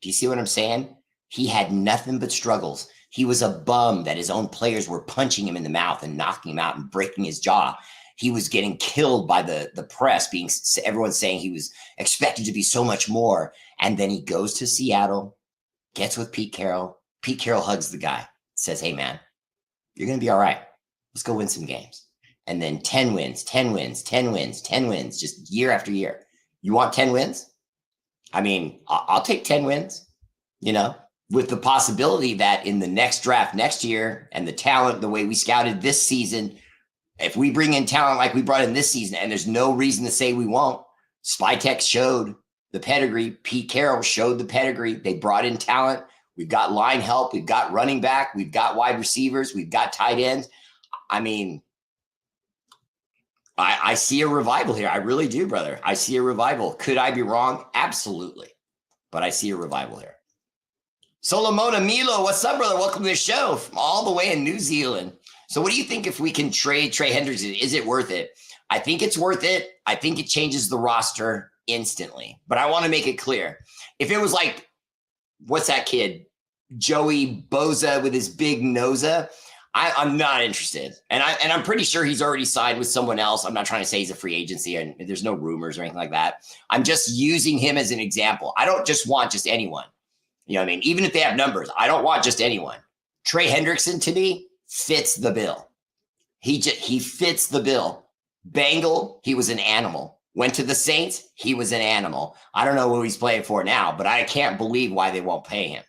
[SPEAKER 1] Do you see what I'm saying? He had nothing but struggles. He was a bum that his own players were punching him in the mouth and knocking him out and breaking his jaw. He was getting killed by the press, everyone saying he was expected to be so much more. And then he goes to Seattle, gets with Pete Carroll. Pete Carroll hugs the guy, says, hey, man, you're going to be all right. Let's go win some games. And then 10 wins, 10 wins, 10 wins, 10 wins, just year after year. You want 10 wins? I mean, I'll take 10 wins, you know, with the possibility that in the next draft next year and the talent, the way we scouted this season, if we bring in talent like we brought in this season, and there's no reason to say we won't, Spytech showed the pedigree. Pete Carroll showed the pedigree. They brought in talent. We've got line help. We've got running back. We've got wide receivers. We've got tight ends. I mean, I see a revival here. I really do, brother. I see a revival. Could I be wrong? Absolutely. But I see a revival here. Solomona Milo, what's up, brother? Welcome to the show from all the way in New Zealand. So what do you think if we can trade Trey Hendrickson? Is it worth it? I think it's worth it. I think it changes the roster instantly. But I want to make it clear. If it was like, what's that kid? Joey Bosa with his big nosa. I'm not interested. And I'm pretty sure he's already signed with someone else. I'm not trying to say he's a free agency and there's no rumors or anything like that. I'm just using him as an example. I don't just want just anyone. You know what I mean? Even if they have numbers, I don't want just anyone. Trey Hendrickson to me fits the bill. He fits the bill. Bengal, he was an animal. Went to the Saints, he was an animal. I don't know who he's playing for now, but I can't believe why they won't pay him.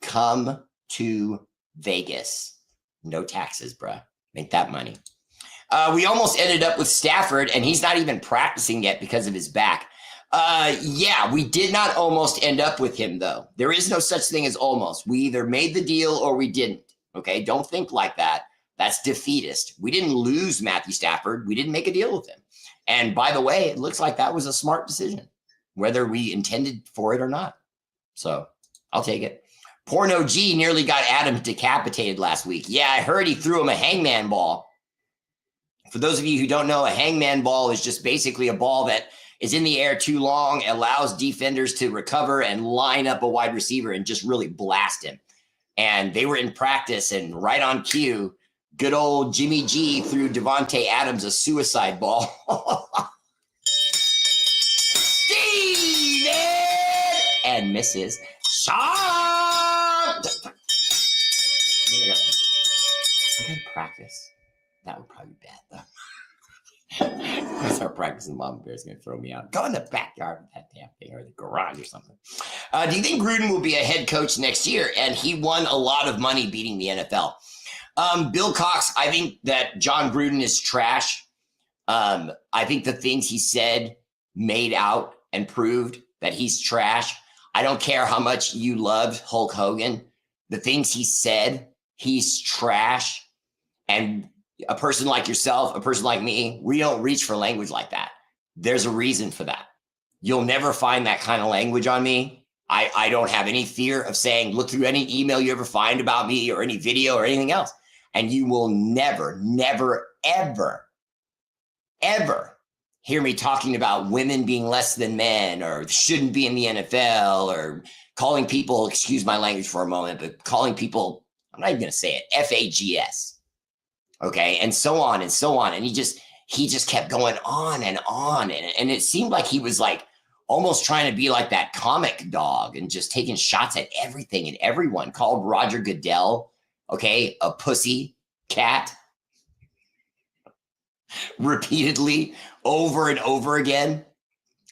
[SPEAKER 1] Come to Vegas. No taxes, bruh. Make that money. We almost ended up with Stafford, and he's not even practicing yet because of his back. Yeah, we did not almost end up with him, though. There is no such thing as almost. We either made the deal or we didn't. Okay, don't think like that. That's defeatist. We didn't lose Matthew Stafford. We didn't make a deal with him. And by the way, it looks like that was a smart decision, whether we intended for it or not. So I'll take it. Porno G nearly got Adam decapitated last week. Yeah, I heard he threw him a hangman ball. For those of you who don't know, a hangman ball is just basically a ball that is in the air too long, allows defenders to recover and line up a wide receiver and just really blast him. and they were in practice, and right on cue, good old Jimmy G threw Devontae Adams a suicide ball. Steven! And misses. Shot! I gotta practice. That would probably be bad, though. I start practicing, Mama Bear's going to throw me out. Go in the backyard with that damn thing, or the garage or something. Do you think Gruden will be a head coach next year? And he won a lot of money beating the NFL. Bill Cox, I think that John Gruden is trash. I think the things he said made out and proved that he's trash. I don't care how much you loved Hulk Hogan. The things he said, he's trash. And a person like yourself, a person like me, we don't reach for language like that. There's a reason for that. You'll never find that kind of language on me. I don't have any fear of saying, look through any email you ever find about me or any video or anything else. And you will never, never, ever, ever hear me talking about women being less than men or shouldn't be in the NFL or calling people, excuse my language for a moment, but calling people, I'm not even going to say it, FAGS. Okay. And so on and so on. And he just kept going on and on. And it seemed like he was like almost trying to be like that comic dog and just taking shots at everything and everyone. Called Roger Goodell, okay, a pussy cat repeatedly over and over again.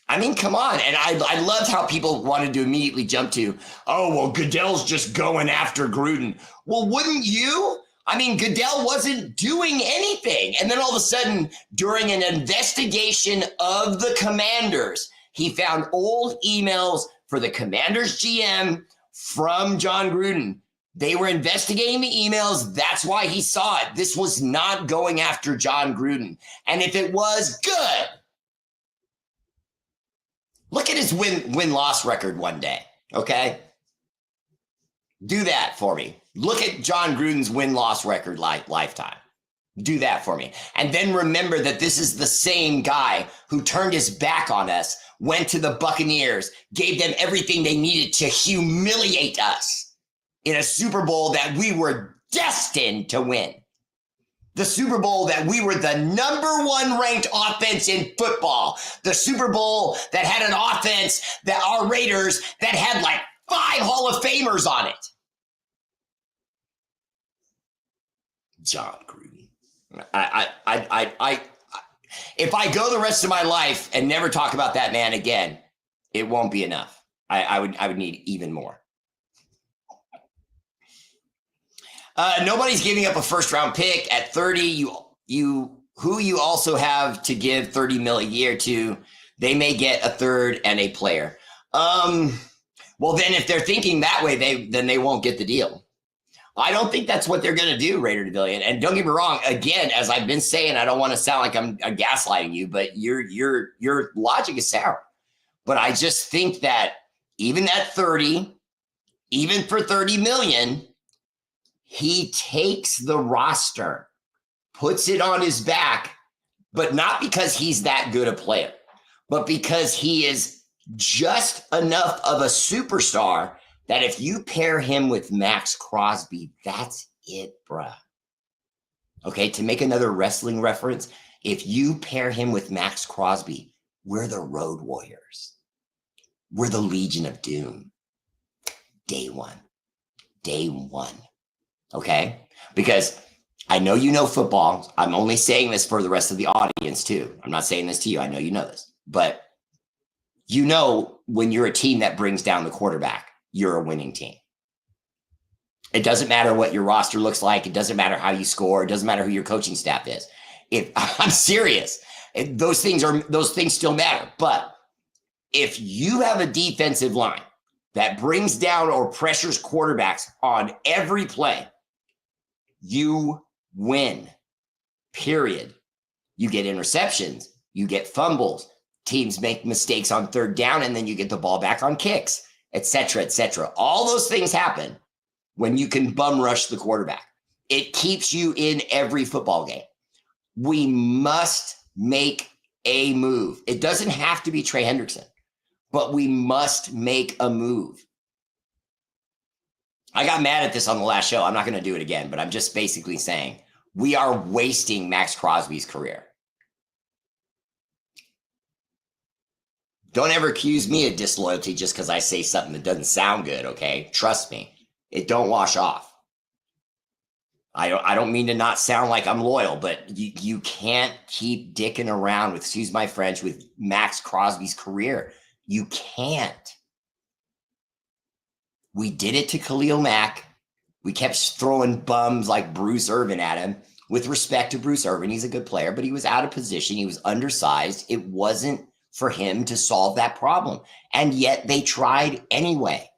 [SPEAKER 1] I mean, come on. And I loved how people wanted to immediately jump to, oh, well, Goodell's just going after Gruden. Well, wouldn't you? I mean, Goodell wasn't doing anything. And then all of a sudden, during an investigation of the Commanders, he found old emails for the Commanders GM from John Gruden. They were investigating the emails. That's why he saw it. This was not going after John Gruden. And if it was, good. Look at his win-loss record one day, okay? Do that for me. Look at John Gruden's win-loss record lifetime. Do that for me. And then remember that this is the same guy who turned his back on us, went to the Buccaneers, gave them everything they needed to humiliate us in a Super Bowl that we were destined to win. The Super Bowl that we were the number one ranked offense in football. The Super Bowl that had an offense that our Raiders that had like 5 Hall of Famers on it. John Gruden. If I go the rest of my life and never talk about that man again, it won't be enough. I would need even more. Nobody's giving up a first round pick at 30. Who you also have to give 30 mil a year to, they may get a third and a player. Well, then if they're thinking that way, then they won't get the deal. I don't think that's what they're going to do, Raider Devillion. And don't get me wrong. Again, as I've been saying, I don't want to sound like I'm gaslighting you, but your logic is sound. But I just think that even at 30, even for 30 million, he takes the roster, puts it on his back, but not because he's that good a player, but because he is just enough of a superstar that if you pair him with Max Crosby, that's it, bruh. Okay, to make another wrestling reference, if you pair him with Max Crosby, we're the Road Warriors. We're the Legion of Doom. Day one. Okay? Because I know you know football. I'm only saying this for the rest of the audience too. I'm not saying this to you. I know you know this. But you know when you're a team that brings down the quarterback, you're a winning team. It doesn't matter what your roster looks like. It doesn't matter how you score. It doesn't matter who your coaching staff is. I'm serious. Those things still matter. But if you have a defensive line that brings down or pressures quarterbacks on every play, you win. Period. You get interceptions. You get fumbles. Teams make mistakes on third down, and then you get the ball back on kicks, et cetera, et cetera. All those things happen when you can bum rush the quarterback. It keeps you in every football game. We must make a move. It doesn't have to be Trey Hendrickson, but we must make a move. I got mad at this on the last show. I'm not going to do it again, but I'm just basically saying we are wasting Max Crosby's career. Don't ever accuse me of disloyalty just because I say something that doesn't sound good, okay? Trust me, it don't wash off. I don't mean to not sound like I'm loyal, but you can't keep dicking around with, excuse my French, with Max Crosby's career. You can't. We did it to Khalil Mack. We kept throwing bums like Bruce Irvin at him. With respect to Bruce Irvin, he's a good player, but he was out of position. He was undersized. It wasn't for him to solve that problem. And yet they tried anyway,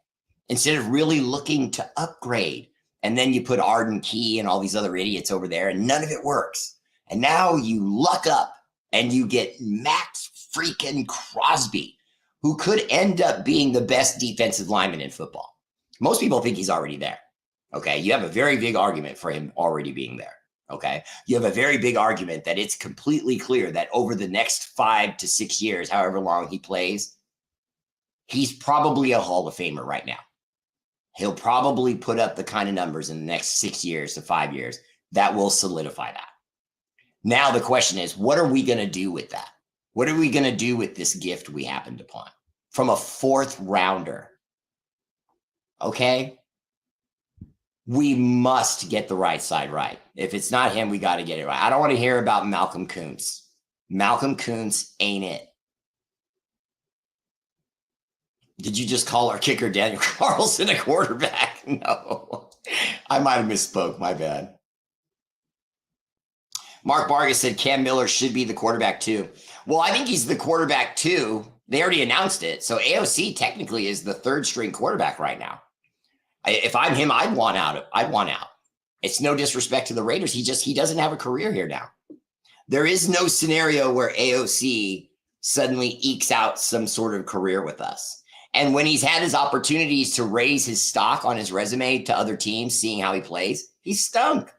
[SPEAKER 1] instead of really looking to upgrade. And then you put Arden Key and all these other idiots over there, and none of it works. And now you luck up and you get Max freaking Crosby, who could end up being the best defensive lineman in football. Most people think he's already there. Okay. You have a very big argument for him already being there. Okay. You have a very big argument that it's completely clear that over the next 5 to 6 years, however long he plays, he's probably a Hall of Famer right now. He'll probably put up the kind of numbers in the next 6 years to 5 years that will solidify that. Now the question is, what are we going to do with that? What are we going to do with this gift we happened upon from a 4th rounder? Okay. We must get the right side right. If it's not him, we got to get it right. I don't want to hear about Malcolm Kuntz. Malcolm Kuntz ain't it. Did you just call our kicker Daniel Carlson a quarterback? No, I might have misspoke. My bad. Mark Vargas said Cam Miller should be the quarterback too. Well, I think he's the quarterback too. They already announced it. So AOC technically is the 3rd string quarterback right now. If I'm him, I'd want out. It's no disrespect to the Raiders. He doesn't have a career here now. There is no scenario where AOC suddenly ekes out some sort of career with us. And when he's had his opportunities to raise his stock on his resume to other teams, seeing how he plays, he stunk.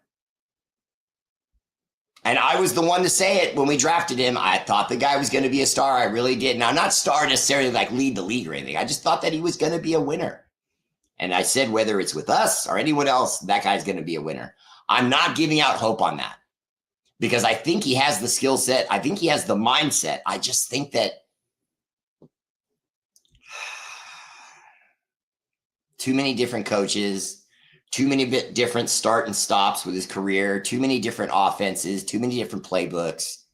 [SPEAKER 1] And I was the one to say it when we drafted him. I thought the guy was going to be a star. I really did. Now, not star necessarily like lead the league or anything. I just thought that he was going to be a winner. And I said, whether it's with us or anyone else, that guy's going to be a winner. I'm not giving out hope on that because I think he has the skill set. I think he has the mindset. I just think that too many different coaches, too many different start and stops with his career, too many different offenses, too many different playbooks.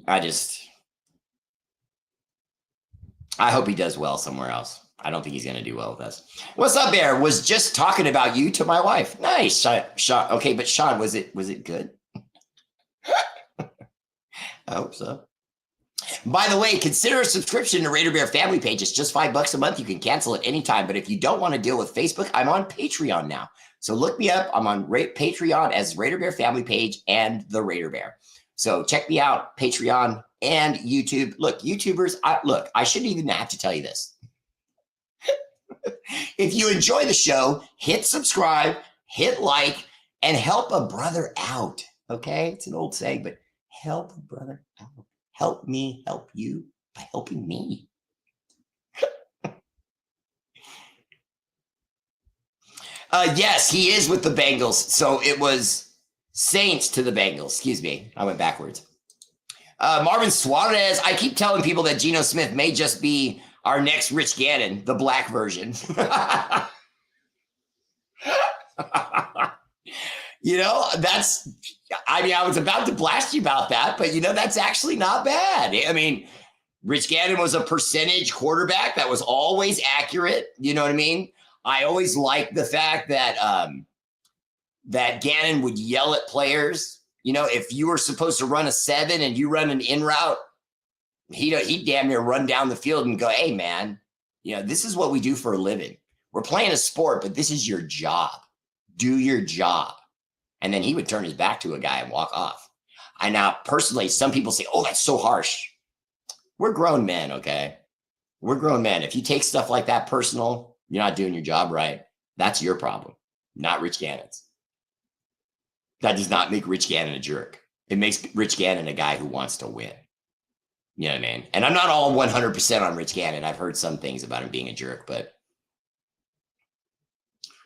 [SPEAKER 1] I hope he does well somewhere else. I don't think he's going to do well with us. What's up, Bear? Was just talking about you to my wife. Nice, Sean. Okay, but Sean, was it good? I hope so. By the way, consider a subscription to Raider Bear family page. It's just $5 a month. You can cancel at any time. But if you don't want to deal with Facebook, I'm on Patreon now. So look me up. I'm on Patreon as Raider Bear family page and the Raider Bear. So check me out, Patreon and YouTube. Look, YouTubers, I shouldn't even have to tell you this. If you enjoy the show, hit subscribe, hit like, and help a brother out. Okay? It's an old saying, but help a brother out. Help me help you by helping me. Yes, he is with the Bengals. So it was Saints to the Bengals. Excuse me. I went backwards. Marvin Suarez. I keep telling people that Geno Smith may just be our next Rich Gannon, the black version. I was about to blast you about that, but that's actually not bad. I mean, Rich Gannon was a percentage quarterback that was always accurate. You know what I mean? I always liked the fact that that Gannon would yell at players. If you were supposed to run a 7 and you run an in route, he'd damn near run down the field and go, "Hey, man, this is what we do for a living. We're playing a sport, but this is your job. Do your job." And then he would turn his back to a guy and walk off. Now, personally, some people say, "Oh, that's so harsh." We're grown men, okay? We're grown men. If you take stuff like that personal, you're not doing your job right. That's your problem, not Rich Gannon's. That does not make Rich Gannon a jerk. It makes Rich Gannon a guy who wants to win. You know what I mean? And I'm not all 100% on Rich Gannon. I've heard some things about him being a jerk, but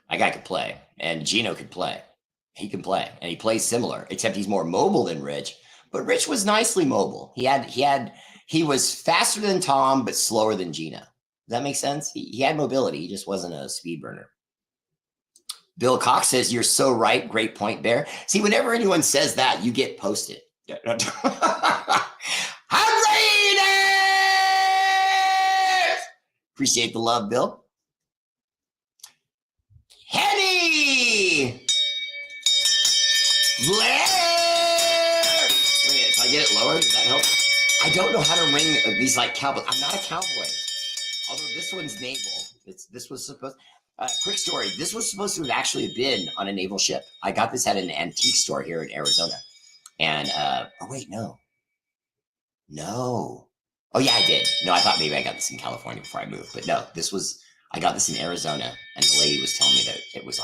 [SPEAKER 1] That guy could play, and Gino could play. He can play, and he plays similar, except he's more mobile than Rich. But Rich was nicely mobile. He was faster than Tom, but slower than Gino. Does that make sense? He had mobility. He just wasn't a speed burner. Bill Cox says, "You're so right. Great point, Bear." See, whenever anyone says that, you get posted. Appreciate the love, Bill. Henny! Blair! Wait, if I get it lower, does that help? I don't know how to ring these like cowboys. I'm not a cowboy. Although this one's naval. This was supposed. Quick story. This was supposed to have actually been on a naval ship. I got this at an antique store here in Arizona. And, oh, wait, no. Oh, yeah, I did. No, I thought maybe I got this in California before I moved. But no, I got this in Arizona. And the lady was telling me that it was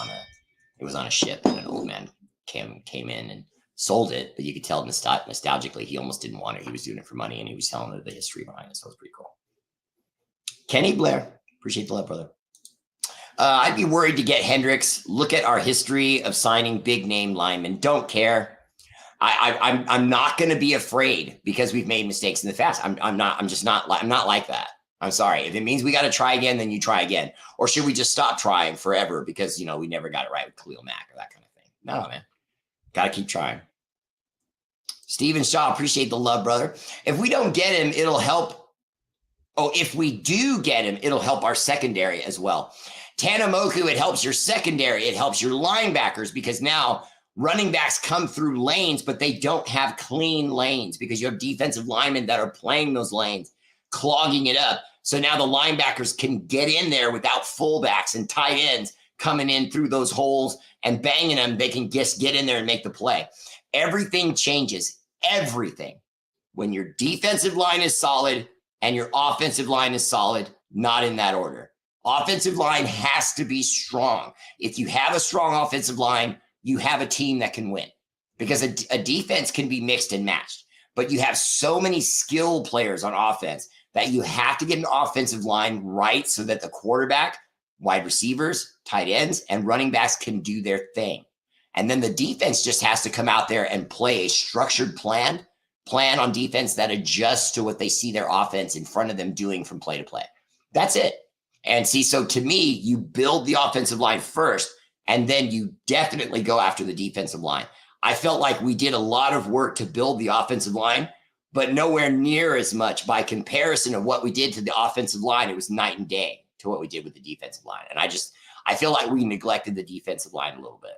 [SPEAKER 1] on a ship. And an old man came in and sold it. But you could tell nostalgically, he almost didn't want it. He was doing it for money. And he was telling her the history behind it. So it was pretty cool. Kenny Blair. Appreciate the love, brother. I'd be worried to get Hendricks. Look at our history of signing big name linemen. Don't care. I'm not going to be afraid because we've made mistakes in the past. I'm not like that. I'm sorry. If it means we got to try again, then you try again. Or should we just stop trying forever because, we never got it right with Khalil Mack or that kind of thing? No, man. Got to keep trying. Steven Shaw, appreciate the love, brother. If we don't get him, it'll help. Oh, if we do get him, it'll help our secondary as well. Tanamoku, it helps your secondary. It helps your linebackers because now running backs come through lanes, but they don't have clean lanes because you have defensive linemen that are playing those lanes, clogging it up. So now the linebackers can get in there without fullbacks and tight ends coming in through those holes and banging them. They can just get in there and make the play. Everything changes. Everything. When your defensive line is solid and your offensive line is solid, not in that order. Offensive line has to be strong. If you have a strong offensive line, you have a team that can win because a defense can be mixed and matched. But you have so many skill players on offense that you have to get an offensive line right so that the quarterback, wide receivers, tight ends, and running backs can do their thing. And then the defense just has to come out there and play a structured plan on defense that adjusts to what they see their offense in front of them doing from play to play. That's it. And see, so to me, you build the offensive line first, and then you definitely go after the defensive line. I felt like we did a lot of work to build the offensive line, but nowhere near as much by comparison of what we did to the offensive line. It was night and day to what we did with the defensive line. And I feel like we neglected the defensive line a little bit.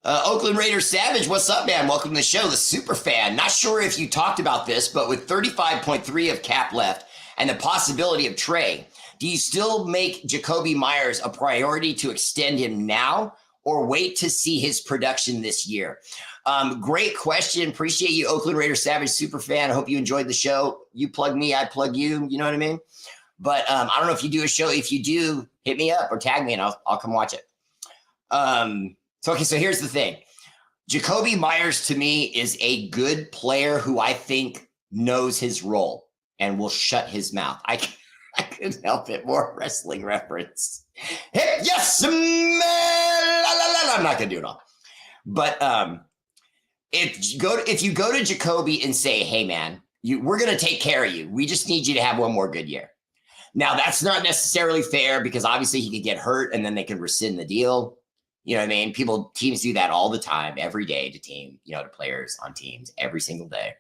[SPEAKER 1] Oakland Raiders Savage, what's up, man? Welcome to the show, the super fan. Not sure if you talked about this, but with 35.3 of cap left and the possibility of Trey, do you still make Jakobi Meyers a priority to extend him now or wait to see his production this year? Great question. Appreciate you, Oakland Raiders Savage super fan. I hope you enjoyed the show. You plug me, I plug you. You know what I mean? But I don't know if you do a show. If you do, hit me up or tag me and I'll come watch it. So here's the thing. Jakobi Meyers to me is a good player who I think knows his role and will shut his mouth. I couldn't help it. More wrestling reference. Hey, yes, man. I'm not gonna do it all. But if you go to Jakobi and say, "Hey, man, we're gonna take care of you. We just need you to have one more good year." Now that's not necessarily fair because obviously he could get hurt and then they can rescind the deal. You know what I mean? Teams do that all the time, every day to players on teams every single day.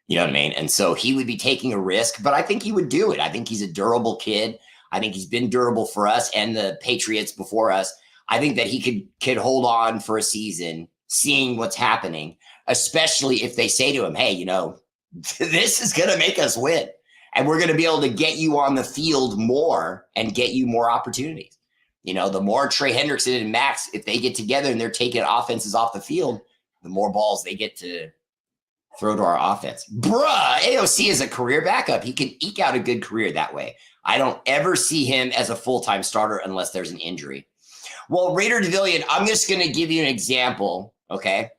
[SPEAKER 1] You know what I mean? And so he would be taking a risk, but I think he would do it. I think he's a durable kid. I think he's been durable for us and the Patriots before us. I think that he could hold on for a season, seeing what's happening, especially if they say to him, "Hey, this is going to make us win. And we're going to be able to get you on the field more and get you more opportunities." The more Trey Hendrickson and Max, if they get together and they're taking offenses off the field, the more balls they get to throw to our offense. Bruh, AOC is a career backup. He can eke out a good career that way. I don't ever see him as a full-time starter unless there's an injury. Well, Raider Devillion, I'm just going to give you an example, okay?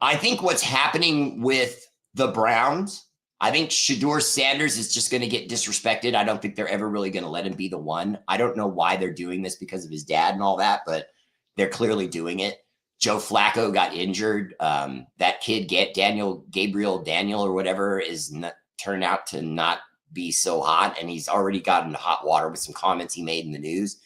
[SPEAKER 1] I think what's happening with the Browns I think Shador Sanders is just going to get disrespected. I don't think they're ever really going to let him be the one. I don't know why they're doing this because of his dad and all that, but they're clearly doing it. Joe Flacco got injured. That kid, Gabriel Daniel or whatever, turned out to not be so hot, and he's already gotten hot water with some comments he made in the news.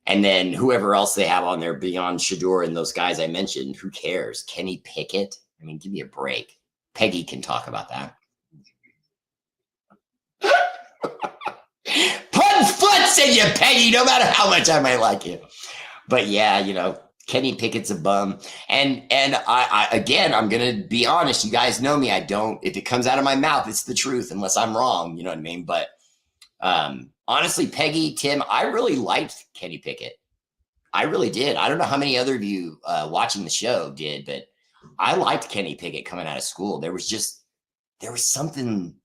[SPEAKER 1] And then whoever else they have on there beyond Shador and those guys I mentioned, who cares? Kenny Pickett? I mean, give me a break. Peggy can talk about that. Put foots in you, Peggy, no matter how much I might like you. But yeah, Kenny Pickett's a bum. And again, I'm going to be honest. You guys know me. If it comes out of my mouth, it's the truth unless I'm wrong. You know what I mean? But honestly, Peggy, Tim, I really liked Kenny Pickett. I really did. I don't know how many other of you watching the show did, but I liked Kenny Pickett coming out of school. There was something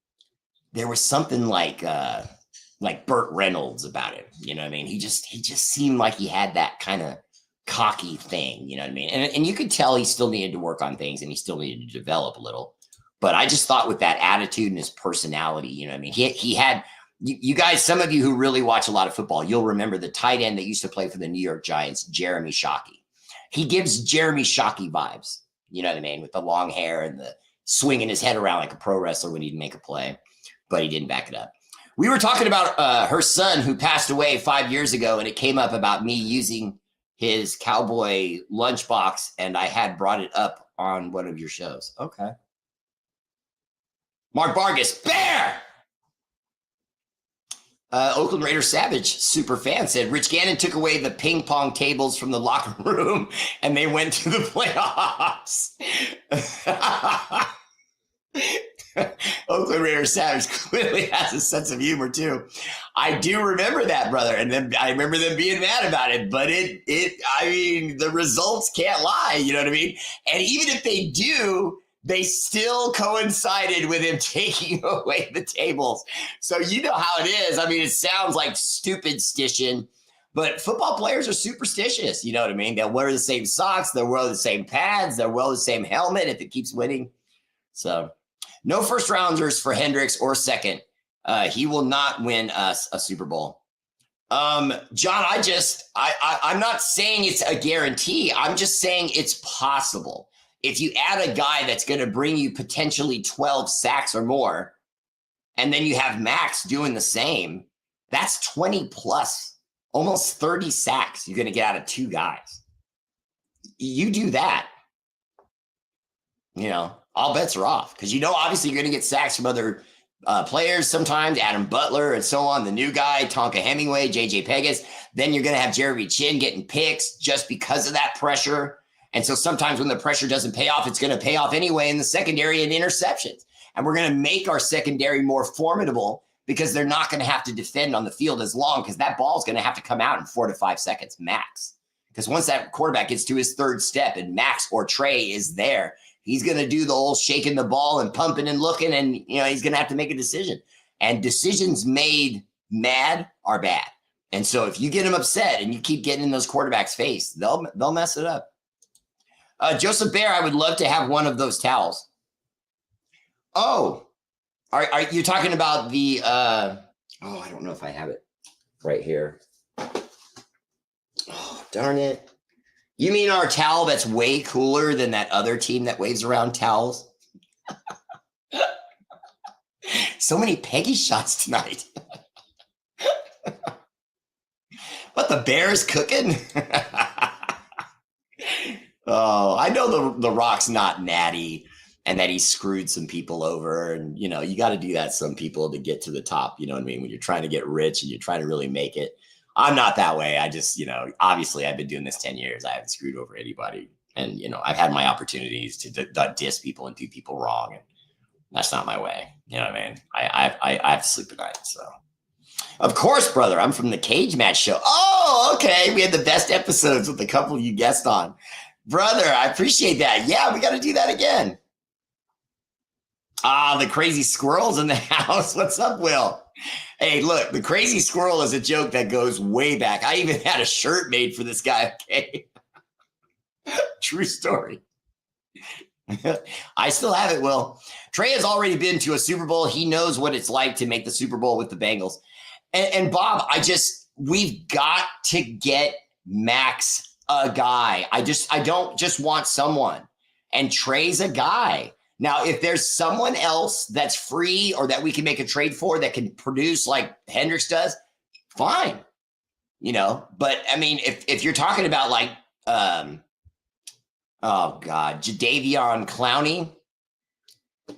[SPEAKER 1] like Burt Reynolds about it. You know what I mean? He just seemed like he had that kind of cocky thing. You know what I mean? And you could tell he still needed to work on things and he still needed to develop a little. But I just thought with that attitude and his personality, you know what I mean? He had, you guys, some of you who really watch a lot of football, you'll remember the tight end that used to play for the New York Giants, Jeremy Shockey. He gives Jeremy Shockey vibes. You know what I mean? With the long hair and the swinging his head around like a pro wrestler when he'd make a play, but he didn't back it up. We were talking about her son who passed away 5 years ago, and it came up about me using his cowboy lunchbox, and I had brought it up on one of your shows. Okay. Mark Vargas, Bear! Oakland Raiders Savage, super fan, said Rich Gannon took away the ping pong tables from the locker room, and they went to the playoffs. Oakland Raiders Savage clearly has a sense of humor too. I do remember that, brother, and then I remember them being mad about it. But I mean, the results can't lie. You know what I mean? And even if they do, they still coincided with him taking away the tables. So you know how it is. I mean, it sounds like stupid stition, but football players are superstitious. You know what I mean? They'll wear the same socks. They'll wear the same pads. They'll wear the same helmet if it keeps winning. So. No first rounders for Hendricks or second. He will not win us a Super Bowl. John, I'm not saying it's a guarantee. I'm just saying it's possible. If you add a guy that's going to bring you potentially 12 sacks or more, and then you have Max doing the same, that's 20 plus, almost 30 sacks you're going to get out of two guys. You do that, all bets are off because, obviously you're going to get sacks from other players sometimes, Adam Butler and so on, the new guy, Tonka Hemingway, JJ Pegas. Then you're going to have Jeremy Chin getting picks just because of that pressure. And so sometimes when the pressure doesn't pay off, it's going to pay off anyway in the secondary and interceptions. And we're going to make our secondary more formidable because they're not going to have to defend on the field as long because that ball is going to have to come out in 4 to 5 seconds max. Because once that quarterback gets to his third step and Max or Trey is there, he's going to do the old shaking the ball and pumping and looking, and he's going to have to make a decision. And decisions made mad are bad. And so if you get them upset and you keep getting in those quarterbacks' face, they'll mess it up. Joseph Bear, I would love to have one of those towels. Oh, are you talking about the? I don't know if I have it right here. Oh, darn it. You mean our towel that's way cooler than that other team that waves around towels? So many Peggy shots tonight. What, the Bears cooking? Oh, I know the Rock's not natty and that he screwed some people over. And, you got to do that some people to get to the top. You know what I mean? When you're trying to get rich and you're trying to really make it. I'm not that way. I just, obviously I've been doing this 10 years. I haven't screwed over anybody. And, I've had my opportunities to diss people and do people wrong. And that's not my way. You know what I mean? I have to sleep at night. So, of course, brother, I'm from the Cage Match Show. Oh, okay. We had the best episodes with a couple you guessed on. Brother, I appreciate that. Yeah, we got to do that again. The crazy squirrel's in the house. What's up, Will? Hey, look, the crazy squirrel is a joke that goes way back. I even had a shirt made for this guy. Okay. True story. I still have it, Will. Trey has already been to a Super Bowl. He knows what it's like to make the Super Bowl with the Bengals. And Bob, we've got to get Max a guy. I don't just want someone. And Trey's a guy. Now, if there's someone else that's free or that we can make a trade for that can produce like Hendricks does, fine. But I mean, if you're talking about like, oh God, Jadeveon Clowney,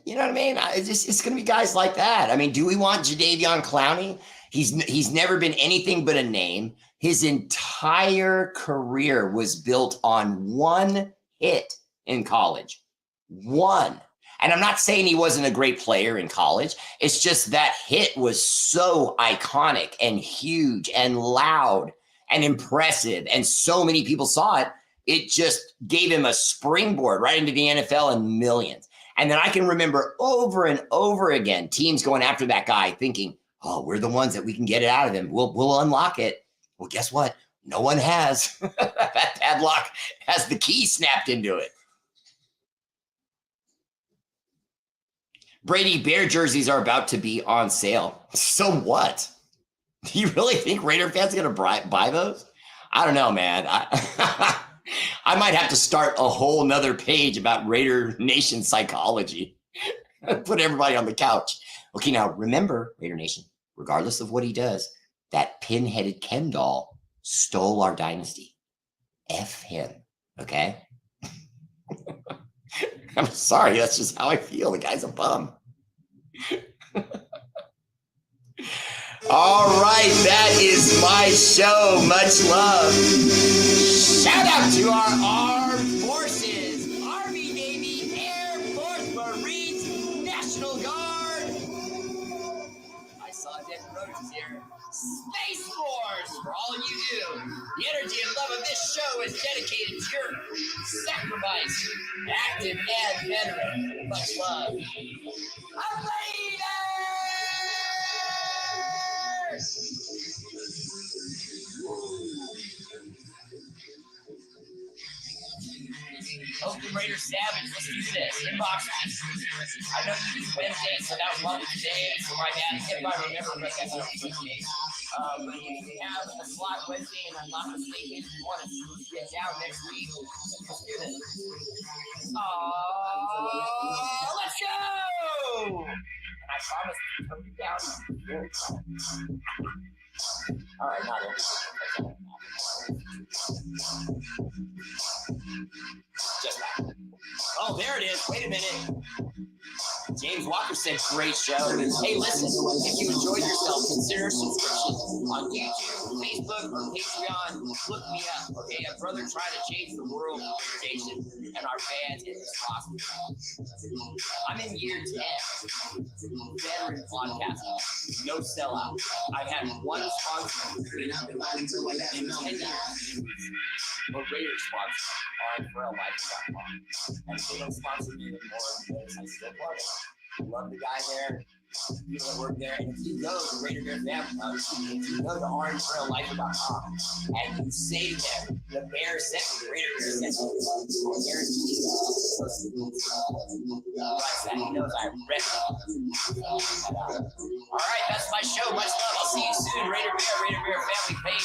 [SPEAKER 1] you know what I mean? It's going to be guys like that. I mean, do we want Jadeveon Clowney? He's never been anything but a name. His entire career was built on one hit in college. One. And I'm not saying he wasn't a great player in college. It's just that hit was so iconic and huge and loud and impressive. And so many people saw it. It just gave him a springboard right into the NFL and millions. And then I can remember over and over again, teams going after that guy thinking, oh, we're the ones that we can get it out of him. We'll unlock it. Well, guess what? No one has. That padlock has the key snapped into it. Brady Bear jerseys are about to be on sale. So what? Do you really think Raider fans are going to buy those? I don't know, man. I might have to start a whole nother page about Raider Nation psychology. Put everybody on the couch. Okay, now remember, Raider Nation, regardless of what he does, that pin-headed Ken doll stole our dynasty. F him, okay? I'm sorry, that's just how I feel. The guy's a bum. All right, that is my show. Much love. Shout out to our armed forces, Army, Navy, Air Force, Marines, National Guard. I saw Dick Rhodes here. Space Force, for all you do. The energy and love of this show is dedicated to your sacrifice, active and veteran. Much love. Oakland Raiders Savage, let's do this. Inbox. I know you do Wednesday, so that was Mother's Day. So my bad, if I remember, but that's not Wednesday. But if you have a slot Wednesday and I'm not mistaken, if you want to get down next week, let's do this. Let's go! And I promise to come down very fast. All right, not everything. Just that. Oh, there it is. Wait a minute. James Walker said, great show. Hey, listen, if you enjoyed yourself, consider subscription on YouTube, Facebook, or Patreon. Look me up, okay? A brother trying to change the world of education and our fans in this possible. I'm in year 10. Veteran podcasting. No sellout. I've had one sponsor in 10 years. A Raiders sponsor on R8RBEAR. And they don't sponsor me anymore because I still love it. Love the guy there. People that work there. And if you go to Raider Bear Family, if you go to R8RBEAR.com and you say to them, the bear sent me, Raider Bear sent me, I guarantee you, he knows I read it. All right, that's my show. Much love. I'll see you soon. Raider Bear Family page.